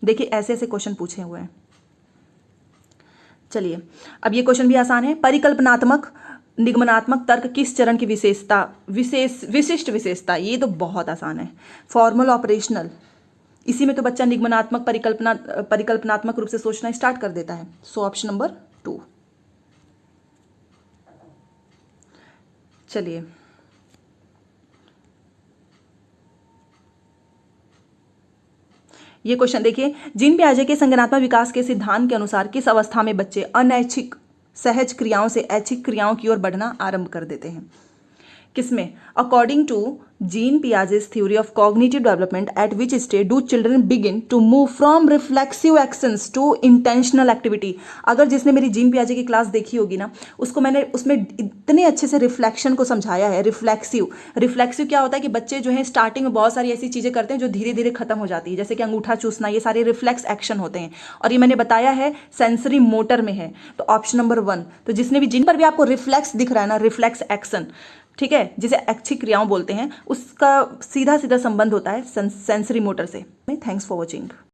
देखिए, ऐसे ऐसे क्वेश्चन पूछे हुए हैं। चलिए, अब ये क्वेश्चन भी आसान है। परिकल्पनात्मक निगमनात्मक तर्क किस चरण की विशिष्ट विशेषता, ये तो बहुत आसान है। फॉर्मल ऑपरेशनल, इसी में तो बच्चा निगमनात्मक परिकल्पनात्मक रूप से सोचना स्टार्ट कर देता है। So option number 2। चलिए, ये क्वेश्चन देखिए। जीन पियाजे के संज्ञानात्मक विकास के सिद्धांत के अनुसार किस अवस्था में बच्चे अनैच्छिक सहज क्रियाओं से ऐच्छिक क्रियाओं की ओर बढ़ना आरंभ कर देते हैं। किसमें? According to Jean Piaget's theory of cognitive development at which stage do children begin to move from reflexive actions to intentional activity. अगर जिसने मेरी जीन पियाजे की क्लास देखी होगी ना, उसको मैंने उसमें इतने अच्छे से रिफ्लेक्शन को समझाया है। रिफ्लेक्सिव क्या होता है कि बच्चे जो है स्टार्टिंग में बहुत सारी ऐसी चीज़ें करते हैं जो धीरे धीरे खत्म हो जाती है, जैसे कि अंगूठा चूसना, ये सारे रिफ्लेक्स एक्शन होते हैं। और ये मैंने बताया है सेंसरी मोटर में है। तो ऑप्शन नंबर 1, तो जिसने भी जिन पर भी आपको रिफ्लेक्स दिख रहा है ना, रिफ्लेक्स एक्शन, ठीक है, जिसे ऐच्छिक क्रियाओं बोलते हैं, उसका सीधा सीधा संबंध होता है सेंसरी मोटर से। Thanks for watching.